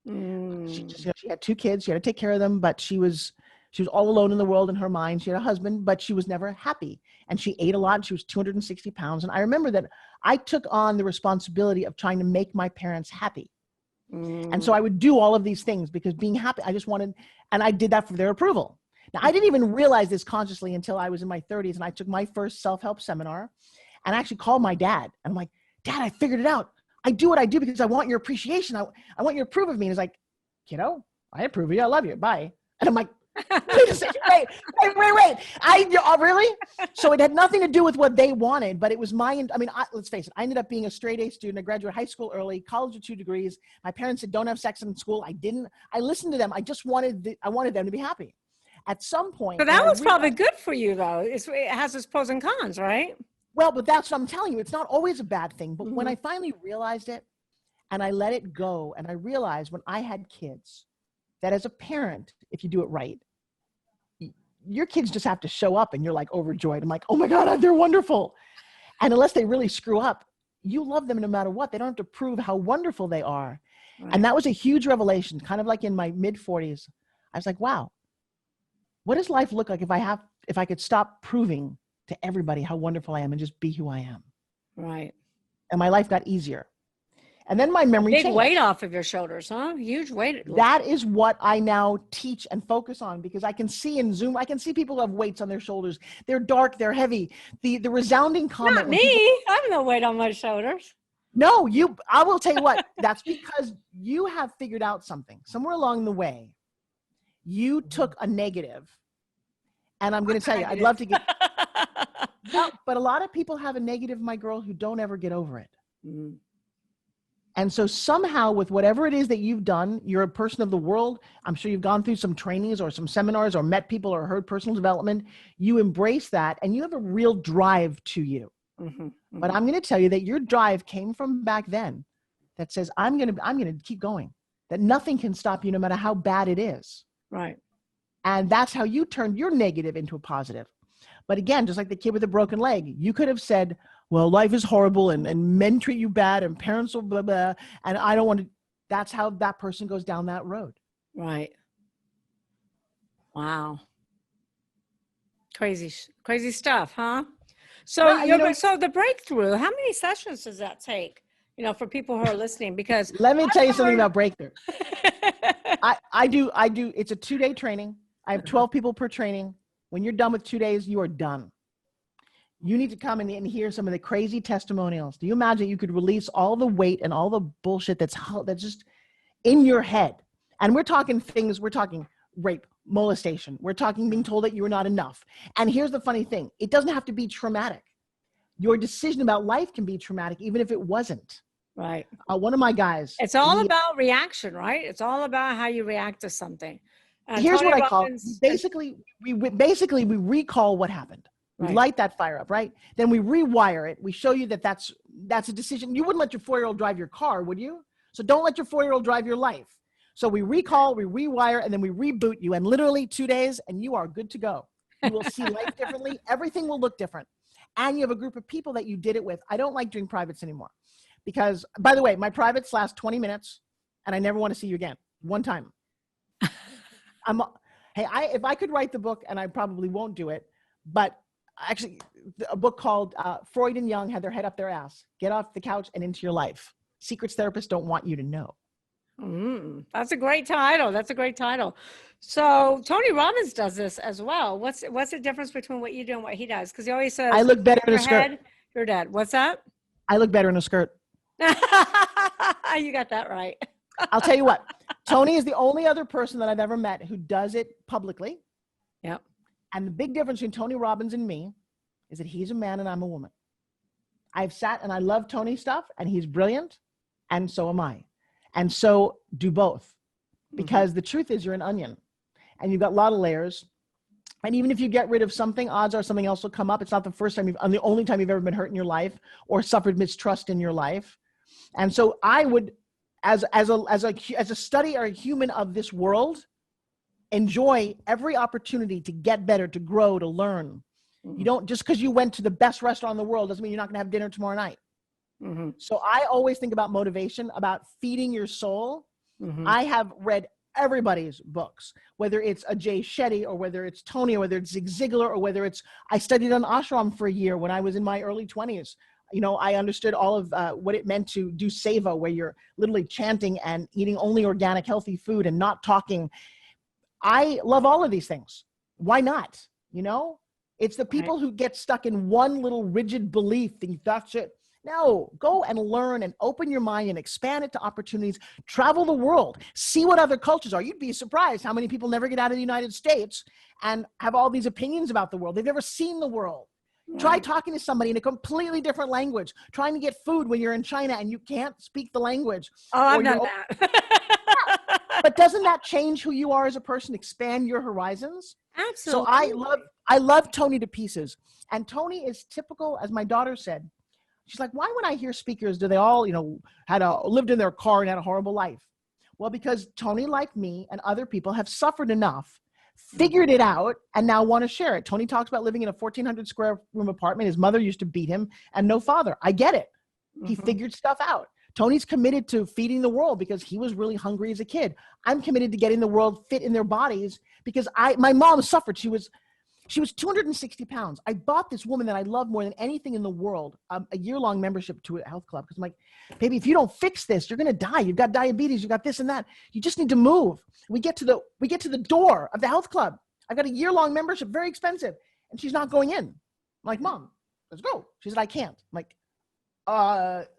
She had 2 kids. She had to take care of them, but she was She was all alone in the world in her mind. She had a husband, but she was never happy. And she ate a lot. And she was 260 pounds. And I remember that I took on the responsibility of trying to make my parents happy. And so I would do all of these things because being happy, I just wanted, and I did that for their approval. Now, I didn't even realize this consciously until I was in my 30s and I took my first self-help seminar and I actually called my dad. And I'm like, Dad, I figured it out. I do what I do because I want your appreciation. I want you to approve of me. And he's like, kiddo, I approve of you. I love you. Bye. And I'm like, wait a second, wait. Really? So it had nothing to do with what they wanted, but it was let's face it. I ended up being a straight A student. I graduated high school early, college with 2 degrees. My parents said, don't have sex in school. I didn't. I listened to them. I wanted them to be happy. At some point. But that was probably good for you though. It has its pros and cons, right? Well, but that's what I'm telling you. It's not always a bad thing. But when I finally realized it and I let it go and I realized when I had kids that as a parent, if you do it right, your kids just have to show up and you're like overjoyed. I'm like, oh my God, they're wonderful. And unless they really screw up, you love them no matter what. They don't have to prove how wonderful they are. Right. And that was a huge revelation, kind of like in my mid 40s. I was like, wow, what does life look like if I could stop proving to everybody how wonderful I am and just be who I am? Right. And my life got easier. And then my memory changed. Big weight off of your shoulders, huh? Huge weight. That is what I now teach and focus on because I can see in Zoom, I can see people who have weights on their shoulders. They're dark, they're heavy. The resounding comment. Not me. I have no weight on my shoulders. No, I will tell you what, that's because you have figured out something. Somewhere along the way, you took a negative. And I'm going to tell you, I'd love to get, no, but a lot of people have a negative, my girl, who don't ever get over it. Mm-hmm. And so somehow with whatever it is that you've done, you're a person of the world. I'm sure you've gone through some trainings or some seminars or met people or heard personal development. You embrace that and you have a real drive to you. Mm-hmm. Mm-hmm. But I'm going to tell you that your drive came from back then that says, I'm going to keep going, that nothing can stop you no matter how bad it is. Right. And that's how you turned your negative into a positive. But again, just like the kid with a broken leg, you could have said, well, life is horrible and men treat you bad and parents will blah, blah. And I don't want to, that's how that person goes down that road. Right. Wow. Crazy stuff, huh? So, so the breakthrough, how many sessions does that take, for people who are listening? Because let me tell you something about breakthrough. I do, it's a 2-day training. I have 12 people per training. When you're done with 2 days, you are done. You need to come and hear some of the crazy testimonials. Do you imagine you could release all the weight and all the bullshit that's just in your head? And we're talking rape, molestation. We're talking being told that you are not enough. And here's the funny thing. It doesn't have to be traumatic. Your decision about life can be traumatic, even if it wasn't. Right. One of my guys. It's all about reaction, right? It's all about how you react to something. And here's what I call it. Basically, we recall what happened. We light that fire up, right? Then we rewire it. We show you that that's a decision. You wouldn't let your 4-year-old drive your car, would you? So don't let your 4-year-old drive your life. So we recall, we rewire, and then we reboot you. And literally 2 days, and you are good to go. You will see life differently. Everything will look different. And you have a group of people that you did it with. I don't like doing privates anymore. Because, by the way, my privates last 20 minutes, and I never want to see you again. One time. If I could write the book, and I probably won't do it, but actually a book called Freud and Jung Had Their Head Up Their Ass. Get off the couch and into your life. Secrets therapists don't want you to know. That's a great title. So Tony Robbins does this as well. What's the difference between what you do and what he does? Because he always says, I look better in a skirt. You're dead. What's that? I look better in a skirt. You got that right. I'll tell you what. Tony is the only other person that I've ever met who does it publicly. Yep. And the big difference between Tony Robbins and me is that he's a man and I'm a woman. I've sat and I love Tony's stuff and he's brilliant. And so am I. And so do both. Because the truth is you're an onion and you've got a lot of layers. And even if you get rid of something, odds are something else will come up. It's not the first time the only time you've ever been hurt in your life or suffered mistrust in your life. And so I would, as a study or a human of this world, enjoy every opportunity to get better, to grow, to learn. You don't, just because you went to the best restaurant in the world doesn't mean you're not going to have dinner tomorrow night. So I always think about motivation, about feeding your soul. I have read everybody's books, whether it's a Jay Shetty or whether it's Tony or whether it's Zig Ziglar or whether it's, I studied on ashram for a year when I was in my early 20s. I understood all of what it meant to do seva, where you're literally chanting and eating only organic, healthy food and not talking. I love all of these things. Why not? It's the people who get stuck in one little rigid belief, think that's it. No, go and learn and open your mind and expand it to opportunities. Travel the world. See what other cultures are. You'd be surprised how many people never get out of the United States and have all these opinions about the world. They've never seen the world. Right. Try talking to somebody in a completely different language. Trying to get food when you're in China and you can't speak the language. Oh, I've done that. But doesn't that change who you are as a person, expand your horizons? Absolutely. So I love Tony to pieces. And Tony is typical, as my daughter said. She's like, why when I hear speakers, do they all, lived in their car and had a horrible life? Well, because Tony, like me and other people, have suffered enough, figured it out, and now want to share it. Tony talks about living in a 1,400 square room apartment. His mother used to beat him and no father. I get it. He figured stuff out. Tony's committed to feeding the world because he was really hungry as a kid. I'm committed to getting the world fit in their bodies because my mom suffered. She was 260 pounds. I bought this woman that I love more than anything in the world, a year-long membership to a health club. Because I'm like, baby, if you don't fix this, you're going to die. You've got diabetes. You've got this and that. You just need to move. We get to the door of the health club. I've got a year-long membership, very expensive. And she's not going in. I'm like, Mom, let's go. She said, I can't. I'm like,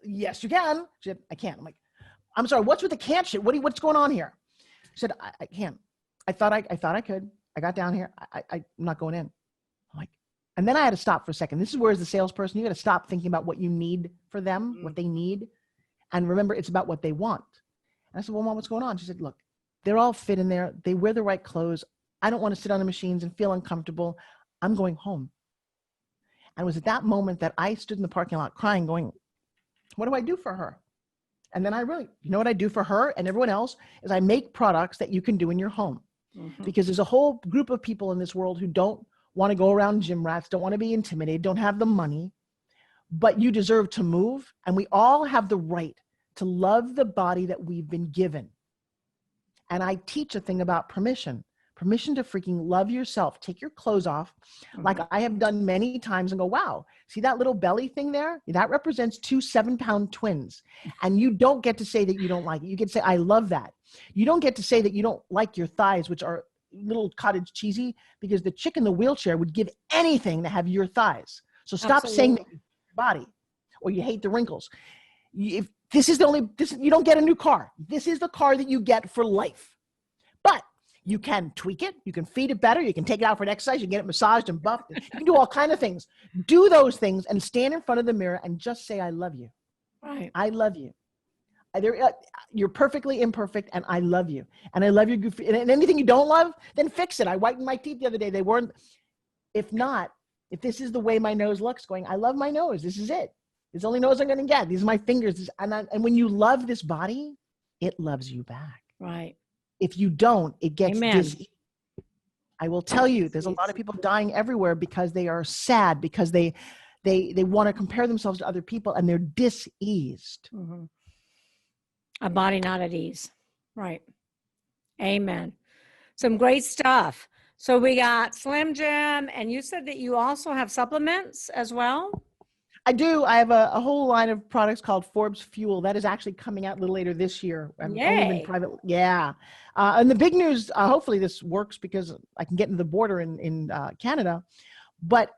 yes, you can. She said, I can't. I'm like, I'm sorry, what's with the can't shit? What's going on here? She said, I can't. I thought I could. I got down here. I'm not going in. I'm like, and then I had to stop for a second. This is where, as the salesperson, you got to stop thinking about what you need for them, what they need. And remember, it's about what they want. And I said, well, Mom, what's going on? She said, look, they're all fit in there. They wear the right clothes. I don't want to sit on the machines and feel uncomfortable. I'm going home. And it was at that moment that I stood in the parking lot crying, going, what do I do for her? And then what I do for her and everyone else is I make products that you can do in your home. Because there's a whole group of people in this world who don't want to go around gym rats, don't want to be intimidated, don't have the money, but you deserve to move. And we all have the right to love the body that we've been given. And I teach a thing about permission to freaking love yourself. Take your clothes off, like I have done many times, and go, wow, see that little belly thing there? That represents 2 7-pound twins. And you don't get to say that you don't like it. You get to say, I love that. You don't get to say that you don't like your thighs, which are little cottage cheesy, because the chick in the wheelchair would give anything to have your thighs. So stop saying that you hate your body or you hate the wrinkles. If you don't get a new car. This is the car that you get for life. But you can tweak it. You can feed it better. You can take it out for an exercise. You can get it massaged and buffed. You can do all kinds of things. Do those things and stand in front of the mirror and just say, I love you. Right. I love you. You're perfectly imperfect, and I love you. And I love your goofy. And anything you don't love, then fix it. I whitened my teeth the other day. They weren't. If this is the way my nose looks, going, I love my nose. This is it. It's the only nose I'm going to get. These are my fingers. And when you love this body, it loves you back. Right. If you don't, it gets dis-eased. I will tell you, there's a lot of people dying everywhere because they are sad, because they want to compare themselves to other people, and they're diseased. A body not at ease. Right. Amen. Some great stuff. So we got Slim Jim, and you said that you also have supplements as well? I do. I have a whole line of products called Forbes Fuel. That is actually coming out a little later this year. Only been private. Yeah. And the big news, hopefully this works because I can get into the border in Canada, but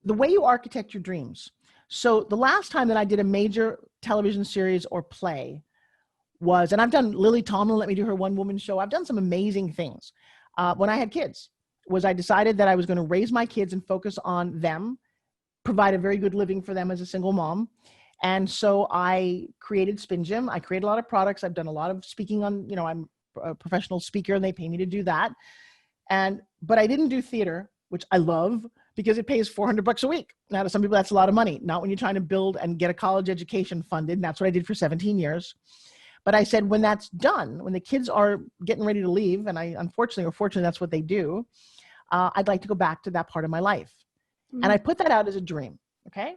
the way you architect your dreams. So the last time that I did a major television series or play was, and I've done Lily Tomlin, let me do her one-woman show. I've done some amazing things. When I had kids, I decided that I was going to raise my kids and focus on them, provide a very good living for them as a single mom. And so I created Spin Gym. I created a lot of products. I've done a lot of speaking on, I'm a professional speaker and they pay me to do that. But I didn't do theater, which I love because it pays $400 a week. Now to some people, that's a lot of money. Not when you're trying to build and get a college education funded. And that's what I did for 17 years. But I said, when that's done, when the kids are getting ready to leave, and I unfortunately or fortunately, that's what they do, I'd like to go back to that part of my life. And I put that out as a dream. Okay.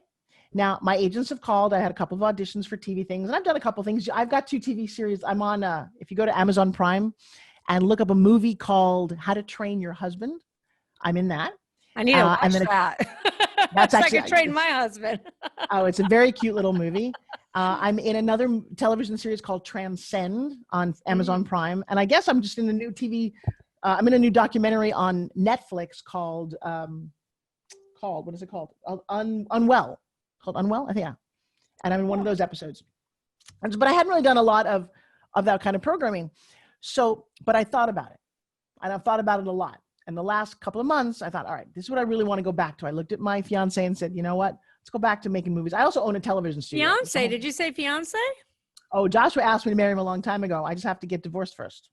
Now my agents have called. I had a couple of auditions for TV things, and I've done a couple of things. I've got 2 TV series. I'm on, if you go to Amazon Prime and look up a movie called How to Train Your Husband. I'm in that. I need to watch and then that. That's so actually, I can train my husband. Oh, it's a very cute little movie. I'm in another television series called Transcend on Amazon Prime. And I guess I'm just in a new TV. I'm in a new documentary on Netflix called what is it called? Unwell. Called Unwell? I think, yeah. And I'm in one of those episodes. But I hadn't really done a lot of that kind of programming. So, but I thought about it. And I've thought about it a lot. And the last couple of months, I thought, all right, this is what I really want to go back to. I looked at my fiance and said, you know what? Let's go back to making movies. I also own a television studio. Fiance? Did you say fiance? Oh, Joshua asked me to marry him a long time ago. I just have to get divorced first.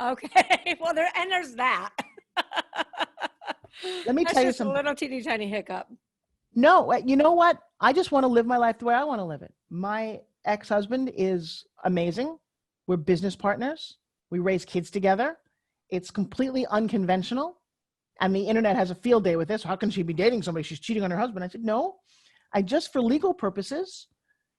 Okay. Well, there's that. Let me tell you something. A little teeny tiny hiccup. No, you know what? I just want to live my life the way I want to live it. My ex-husband is amazing. We're business partners. We raise kids together. It's completely unconventional. And the internet has a field day with this. How can she be dating somebody? She's cheating on her husband. I said, no, I just, for legal purposes,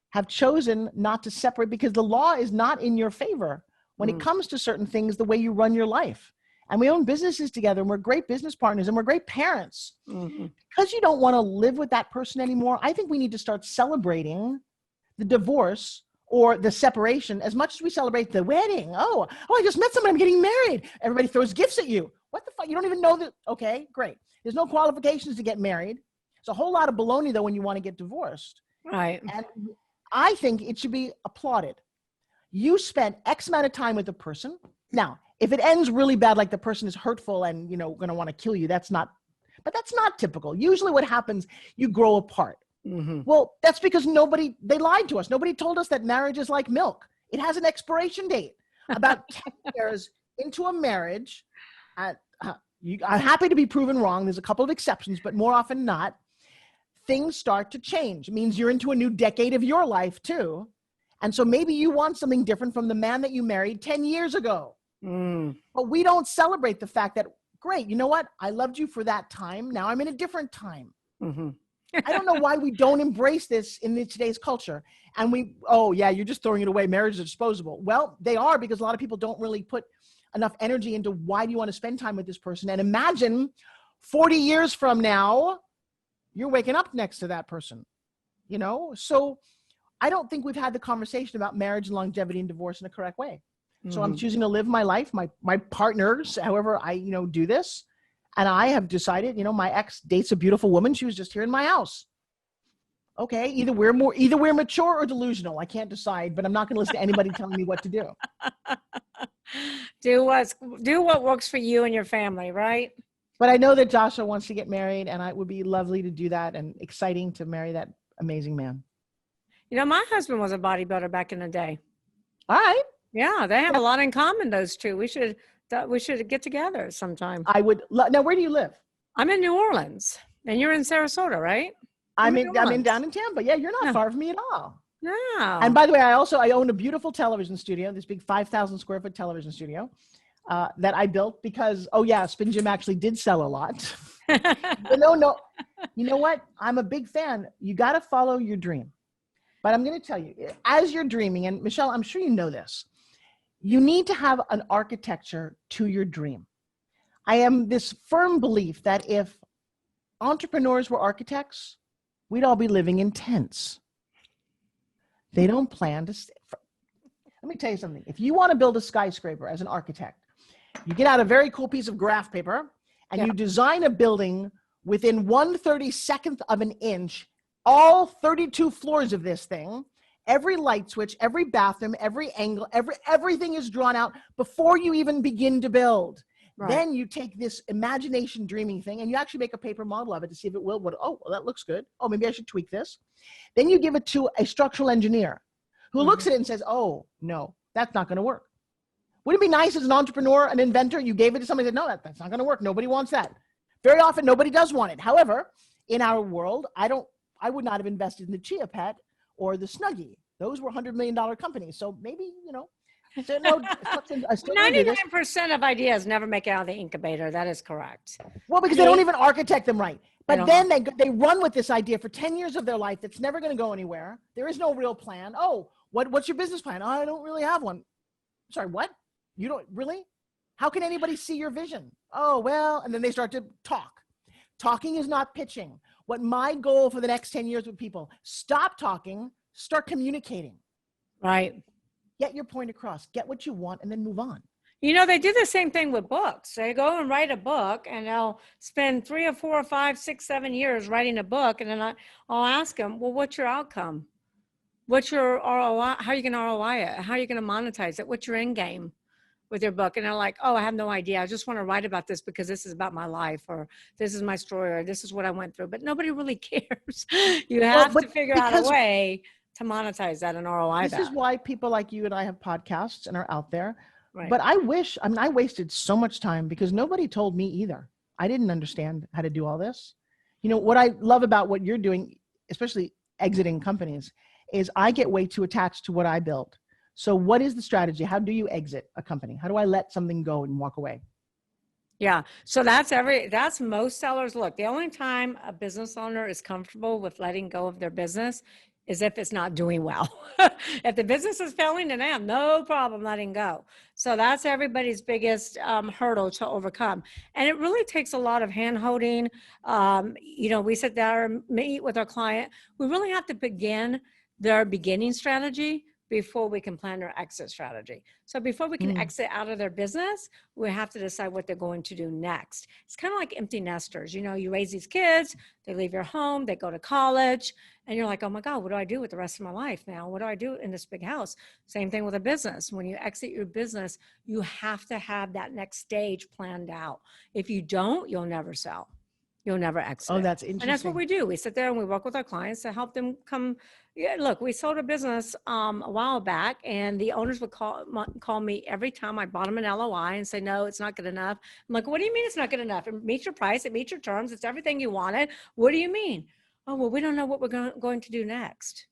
have chosen not to separate because the law is not in your favor when it comes to certain things, the way you run your life. And we own businesses together and we're great business partners and we're great parents. Because you don't want to live with that person anymore, I think we need to start celebrating the divorce or the separation as much as we celebrate the wedding. Oh, I just met somebody, I'm getting married. Everybody throws gifts at you. What the fuck? You don't even know that. Okay, great. There's no qualifications to get married. It's a whole lot of baloney though when you want to get divorced. Right. And I think it should be applauded. You spent X amount of time with the person. Now, if it ends really bad, like the person is hurtful and, going to want to kill you, that's not typical. Usually what happens, you grow apart. Well, that's because they lied to us. Nobody told us that marriage is like milk. It has an expiration date. About 10 years into a marriage, I'm happy to be proven wrong. There's a couple of exceptions, but more often than not, things start to change. It means you're into a new decade of your life too. And so maybe you want something different from the man that you married 10 years ago. But we don't celebrate the fact that, great, you know what? I loved you for that time. Now I'm in a different time. I don't know why we don't embrace this in today's culture. And you're just throwing it away. Marriage is disposable. Well, they are, because a lot of people don't really put enough energy into why do you want to spend time with this person. And imagine 40 years from now, you're waking up next to that person, So I don't think we've had the conversation about marriage and longevity and divorce in a correct way. So I'm choosing to live my life, my partners, however I, do this. And I have decided, my ex dates a beautiful woman. She was just here in my house. Okay. Either we're mature or delusional. I can't decide, but I'm not going to listen to anybody telling me what to do. Do what works for you and your family, right? But I know that Joshua wants to get married, and it would be lovely to do that and exciting to marry that amazing man. My husband was a bodybuilder back in the day. All right. Yeah, they have a lot in common, those two. We should get together sometime. I would. Now, where do you live? I'm in New Orleans, and you're in Sarasota, right? I'm down in Tampa. Yeah, you're not far from me at all. No. And by the way, I own a beautiful television studio, this big 5,000 square foot television studio that I built because, Spin Gym actually did sell a lot. But no. You know what? I'm a big fan. You got to follow your dream. But I'm going to tell you, as you're dreaming, and Michelle, I'm sure you know this, you need to have an architecture to your dream. I am this firm belief that if entrepreneurs were architects, we'd all be living in tents. They don't plan to stay. Let me tell you something. If you want to build a skyscraper as an architect, you get out a very cool piece of graph paper and you design a building within 1/32 of an inch, all 32 floors of this thing. Every light switch, every bathroom, every angle, everything is drawn out before you even begin to build. Right. Then you take this imagination dreaming thing and you actually make a paper model of it to see if it will. That looks good. Oh, maybe I should tweak this. Then you give it to a structural engineer who looks at it and says, oh, no, that's not going to work. Wouldn't it be nice as an entrepreneur, an inventor, you gave it to somebody that, no, that's not going to work. Nobody wants that. Very often, nobody does want it. However, in our world, I would not have invested in the Chia Pet or the Snuggie. Those were $100 million companies. So maybe, 99% of ideas never make it out of the incubator. That is correct. Well, because they don't even architect them right. But then they run with this idea for 10 years of their life that's never going to go anywhere. There is no real plan. Oh, what's your business plan? Oh, I don't really have one. Sorry, what? You don't really? How can anybody see your vision? Oh, well, and then they start to talk. Talking is not pitching. What my goal for the next 10 years with people, stop talking, start communicating. Right. Get your point across, get what you want, and then move on. You know, they do the same thing with books. They go and write a book, and they'll spend 3 or 4 or 5, 6, 7 years writing a book. And then I'll ask them, well, what's your outcome? What's your ROI? How are you going to ROI it? How are you going to monetize it? What's your end game with your book? And they're like, oh, I have no idea. I just want to write about this because this is about my life, or this is my story, or this is what I went through. But nobody really cares. You have to figure out a way to monetize that and ROI that. This is why people like you and I have podcasts and are out there. Right. But I wasted so much time because nobody told me either. I didn't understand how to do all this. You know, what I love about what you're doing, especially exiting companies, is I get way too attached to what I built. So what is the strategy? How do you exit a company? How do I let something go and walk away? Yeah. So that's most sellers. Look, the only time a business owner is comfortable with letting go of their business is if it's not doing well. If the business is failing, then I have no problem letting go. So that's everybody's biggest hurdle to overcome. And it really takes a lot of hand-holding. You know, we sit there, meet with our client. We really have to begin their beginning strategy before we can plan their exit strategy. So before we can exit out of their business, we have to decide what they're going to do next. It's kind of like empty nesters. You know, you raise these kids, they leave your home, they go to college, and you're like, oh my God, what do I do with the rest of my life now? What do I do in this big house? Same thing with a business. When you exit your business, you have to have that next stage planned out. If you don't, you'll never sell. You'll never exit. Oh, that's interesting. And that's what we do. We sit there and we work with our clients to help them come. Yeah, look, we sold a business a while back, and the owners would call me every time I bought them an LOI and say, no, it's not good enough. I'm like, what do you mean it's not good enough? It meets your price, it meets your terms, it's everything you wanted. What do you mean? Oh, well, we don't know what we're going to do next.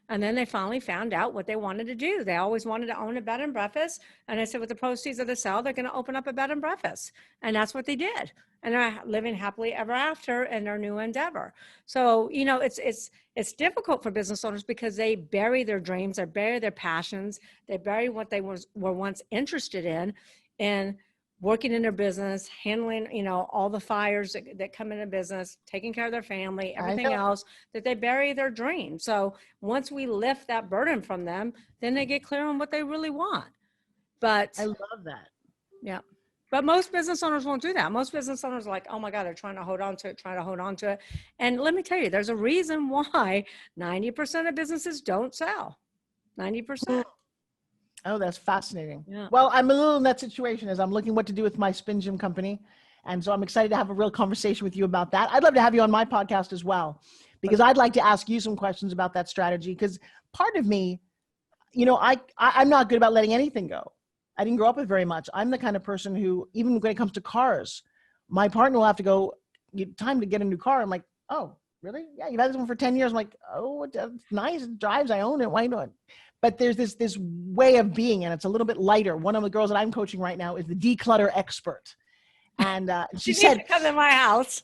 And then they finally found out what they wanted to do. They always wanted to own a bed and breakfast. And I said, with the proceeds of the sale, they're going to open up a bed and breakfast. And that's what they did. And they're living happily ever after in their new endeavor. So, you know, it's difficult for business owners because they bury their dreams, they bury their passions, they bury what they were once interested in, and working in their business, handling, you know, all the fires that come into business, taking care of their family, everything else, that they bury their dreams. So once we lift that burden from them, then they get clear on what they really want. But I love that. Yeah. But most business owners won't do that. Most business owners are like, oh my God, they're trying to hold on to it, And let me tell you, there's a reason why 90% of businesses don't sell. 90%. Oh, that's fascinating. Yeah. Well, I'm a little in that situation as I'm looking what to do with my spin gym company. And so I'm excited to have a real conversation with you about that. I'd love to have you on my podcast as well, because I'd like to ask you some questions about that strategy. Because part of me, you know, I'm not good about letting anything go. I didn't grow up with very much. I'm the kind of person who, even when it comes to cars, my partner will have to go, time to get a new car. I'm like, oh, really? Yeah, you've had this one for 10 years. I'm like, oh, it's nice. It drives. I own it. Why not? But there's this way of being, and it's a little bit lighter. One of the girls that I'm coaching right now is the declutter expert. And she said, needs to come to my house.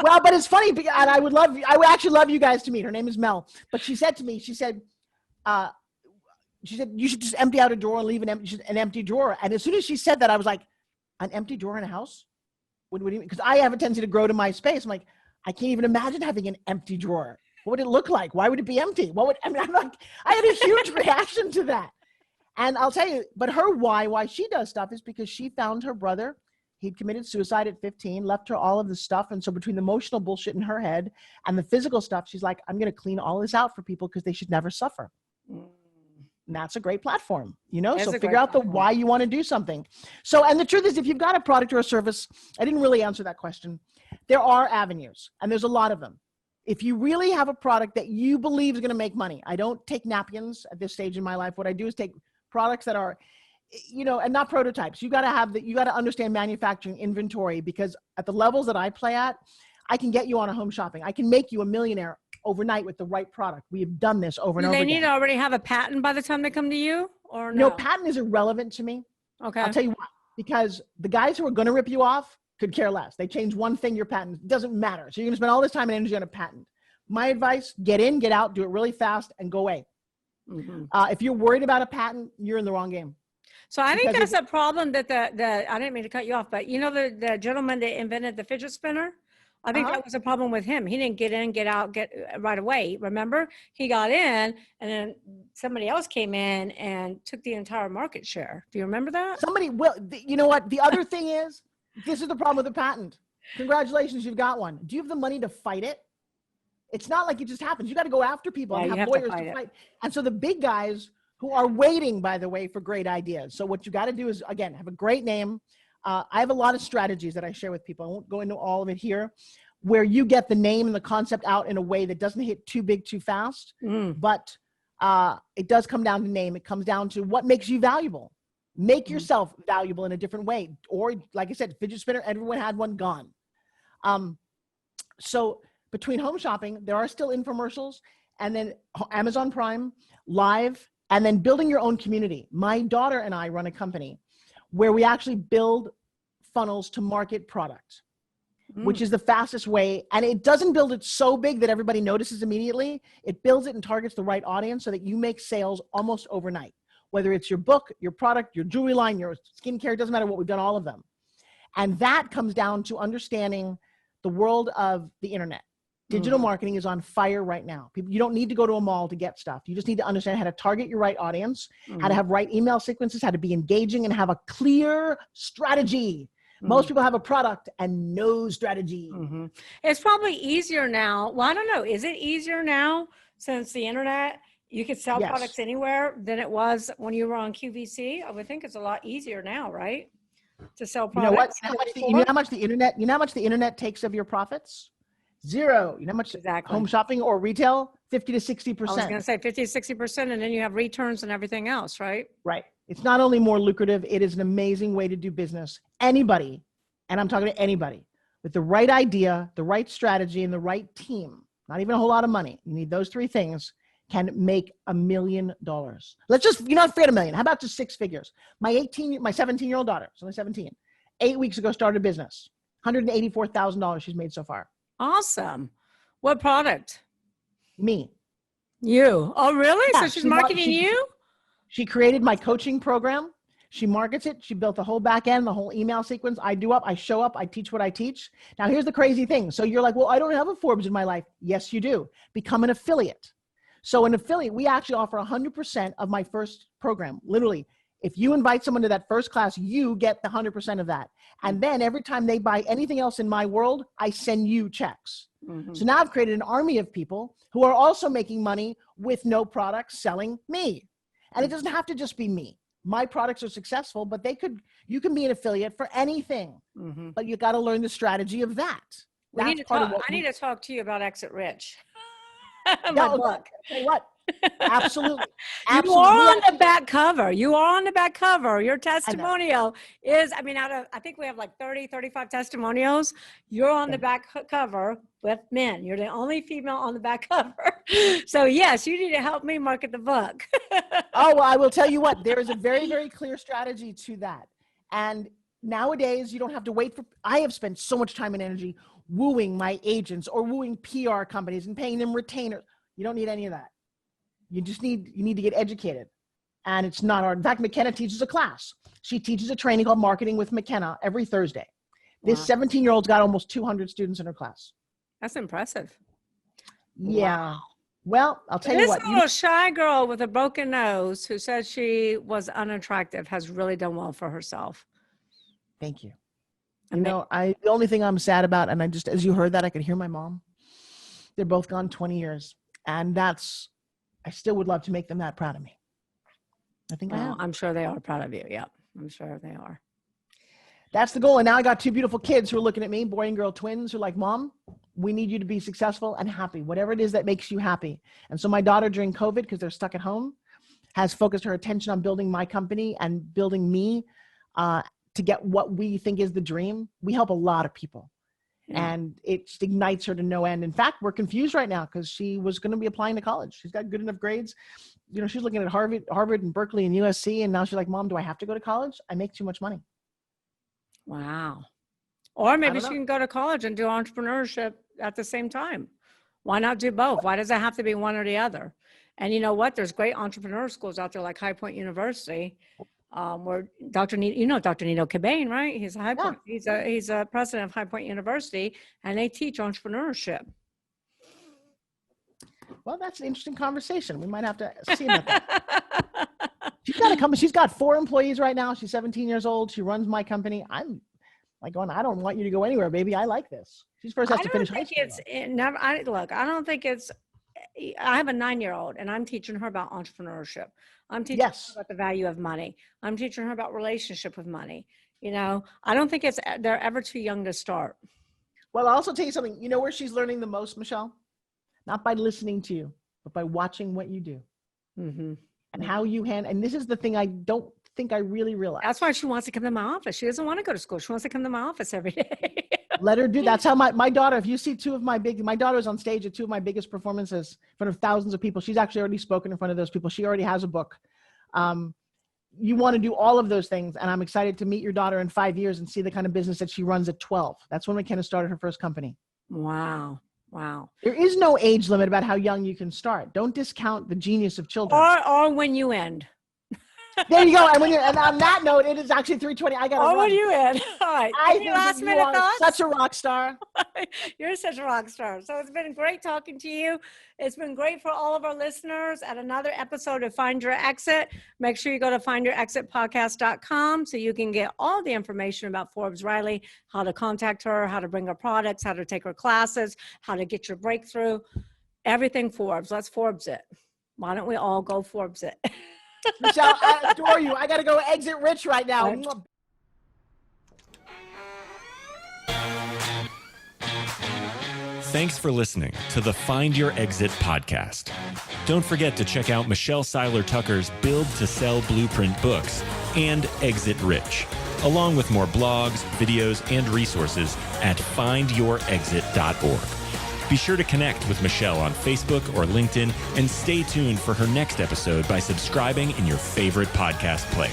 well, but it's funny, and I would actually love you guys to meet. Her name is Mel. But she said to me, she said, you should just empty out a drawer and leave an empty drawer. And as soon as she said that, I was like, an empty drawer in a house? What do you mean? Because I have a tendency to grow to my space. I'm like, I can't even imagine having an empty drawer. What would it look like? Why would it be empty? I'm like, I had a huge reaction to that. And I'll tell you, but her why she does stuff is because she found her brother. He'd committed suicide at 15, left her all of the stuff. And so between the emotional bullshit in her head and the physical stuff, she's like, I'm going to clean all this out for people because they should never suffer. And that's a great platform, you know? So figure out the why you want to do something. So, and the truth is, if you've got a product or a service, I didn't really answer that question. There are avenues, and there's a lot of them. If you really have a product that you believe is going to make money, I don't take napkins at this stage in my life. What I do is take products that are, you know, and not prototypes. You got to understand manufacturing inventory, because at the levels that I play at, I can get you on a home shopping. I can make you a millionaire overnight with the right product. We have done this over and over again. Do they need to already have a patent by the time they come to you, or no? No, patent is irrelevant to me. Okay. I'll tell you why. Because the guys who are going to rip you off could care less. They change one thing, your patent. It doesn't matter. So you're going to spend all this time and energy on a patent. My advice, get in, get out, do it really fast, and go away. Mm-hmm. If you're worried about a patent, you're in the wrong game. So I think Because that's a problem that I didn't mean to cut you off, but you know, the gentleman that invented the fidget spinner, I think that was a problem with him. He didn't get in, get out, get right away. Remember, he got in and then somebody else came in and took the entire market share. Do you remember that? Somebody will, you know what? The other thing is, this is the problem with the patent. Congratulations, you've got one. Do you have the money to fight it? It's not like it just happens. You got to go after people and have lawyers to fight. And so the big guys who are waiting, by the way, for great ideas. So what you got to do is, again, have a great name. I have a lot of strategies that I share with people. I won't go into all of it here, where you get the name and the concept out in a way that doesn't hit too big, too fast. But it does come down to name. It comes down to what makes you valuable. Make yourself valuable in a different way. Or like I said, fidget spinner, everyone had one, gone. So between home shopping, there are still infomercials, and then Amazon Prime, Live, and then building your own community. My daughter and I run a company where we actually build funnels to market product, which is the fastest way. And it doesn't build it so big that everybody notices immediately. It builds it and targets the right audience so that you make sales almost overnight. Whether it's your book, your product, your jewelry line, your skincare, it doesn't matter what, we've done all of them. And that comes down to understanding the world of the internet. Digital marketing is on fire right now. People, you don't need to go to a mall to get stuff. You just need to understand how to target your right audience, how to have right email sequences, how to be engaging, and have a clear strategy. Most people have a product and no strategy. It's probably easier now. Well, I don't know. Is it easier now since the internet? You could sell products anywhere than it was when you were on QVC. I would think it's a lot easier now, right? To sell products. You know how much the internet takes of your profits? Zero. You know how much home shopping or retail? 50 to 60%. I was going to say 50 to 60%, and then you have returns and everything else, right? Right. It's not only more lucrative, it is an amazing way to do business. Anybody, and I'm talking to anybody, with the right idea, the right strategy, and the right team, not even a whole lot of money, you need those three things, can make $1 million. Let's just, forget $1 million. How about just six figures? My 17-year-old daughter, she's only 17, 8 weeks ago started a business. $184,000 she's made so far. Awesome. What product? Me. You. Oh, really? Yeah, so she's marketing you? She created my coaching program. She markets it. She built the whole back end, the whole email sequence. I show up, I teach what I teach. Now, here's the crazy thing. So you're like, well, I don't have a Forbes in my life. Yes, you do. Become an affiliate. So an affiliate, we actually offer 100% of my first program. Literally, if you invite someone to that first class, you get the 100% of that. And then every time they buy anything else in my world, I send you checks. So now I've created an army of people who are also making money with no products selling me. And it doesn't have to just be me. My products are successful, but you can be an affiliate for anything, but you got to learn the strategy of that. I need to talk to you about Exit Rich. My book. Say what? Absolutely. You are on the back cover. Your testimonial is, I think we have like 30, 35 testimonials. You're on the back cover with men. You're the only female on the back cover. So yes, you need to help me market the book. Oh, well, I will tell you what, there is a very, very clear strategy to that. And nowadays you don't have to wait I have spent so much time and energy wooing my agents or wooing PR companies and paying them retainers. You don't need any of that. You need to get educated, and it's not hard. In fact, McKenna teaches a class. She teaches a training called Marketing with McKenna every Thursday. This 17-year-old's got almost 200 students in her class. That's impressive. Yeah. Wow. Well, I'll tell you what. This little shy girl with a broken nose who said she was unattractive has really done well for herself. Thank you. The only thing I'm sad about, and as you heard that, I could hear my mom. They're both gone 20 years. And I still would love to make them that proud of me. I think I am. I'm sure they are proud of you. Yep. I'm sure they are. That's the goal. And now I got two beautiful kids who are looking at me, boy and girl twins, who are like, Mom, we need you to be successful and happy, whatever it is that makes you happy. And so my daughter, during COVID, because they're stuck at home, has focused her attention on building my company and building me to get what we think is the dream. We help a lot of people. And it just ignites her to no end. In fact, we're confused right now because she was going to be applying to college. She's got good enough grades. She's looking at Harvard and Berkeley and USC. And now she's like, Mom, do I have to go to college? I make too much money. Wow. Or maybe she can go to college and do entrepreneurship at the same time. Why not do both? Why does it have to be one or the other? And you know what? There's great entrepreneur schools out there like High Point University. where Dr. Nito, you know Dr. Nito Cabane, right? He's a High Point. He's a president of High Point University, and they teach entrepreneurship. Well, that's an interesting conversation. We might have to see about that. She's got a company. She's got 4 employees right now. She's 17 years old. She runs my company. I'm like going, I don't want you to go anywhere, baby. I like this. She's first has to finish high school. I don't think it's, I have a 9-year-old and I'm teaching her about entrepreneurship. I'm teaching her about the value of money. I'm teaching her about relationship with money. You know, I don't think they're ever too young to start. Well, I'll also tell you something. You know where she's learning the most, Michelle? Not by listening to you, but by watching what you do. Mm-hmm. And how you and this is the thing I don't think I really realized. That's why she wants to come to my office. She doesn't want to go to school. She wants to come to my office every day. Let her do. That's how my daughter, if you see my daughter was on stage at 2 of my biggest performances in front of thousands of people. She's actually already spoken in front of those people. She already has a book. You want to do all of those things. And I'm excited to meet your daughter in 5 years and see the kind of business that she runs at 12. That's when McKenna started her first company. Wow. There is no age limit about how young you can start. Don't discount the genius of children. Or when you end. There you go. And on that note, it is actually 3:20. I got to run. When you end. All right. Any last minute thoughts? Such a rock star. You're such a rock star. So it's been great talking to you. It's been great for all of our listeners at another episode of Find Your Exit. Make sure you go to findyourexitpodcast.com so you can get all the information about Forbes Riley, how to contact her, how to bring her products, how to take her classes, how to get your breakthrough, everything Forbes. Let's Forbes it. Why don't we all go Forbes it? Michelle, I adore you. I got to go exit rich right now. Thanks for listening to the Find Your Exit podcast. Don't forget to check out Michelle Seiler Tucker's Build to Sell Blueprint books and Exit Rich, along with more blogs, videos, and resources at findyourexit.org. Be sure to connect with Michelle on Facebook or LinkedIn and stay tuned for her next episode by subscribing in your favorite podcast player.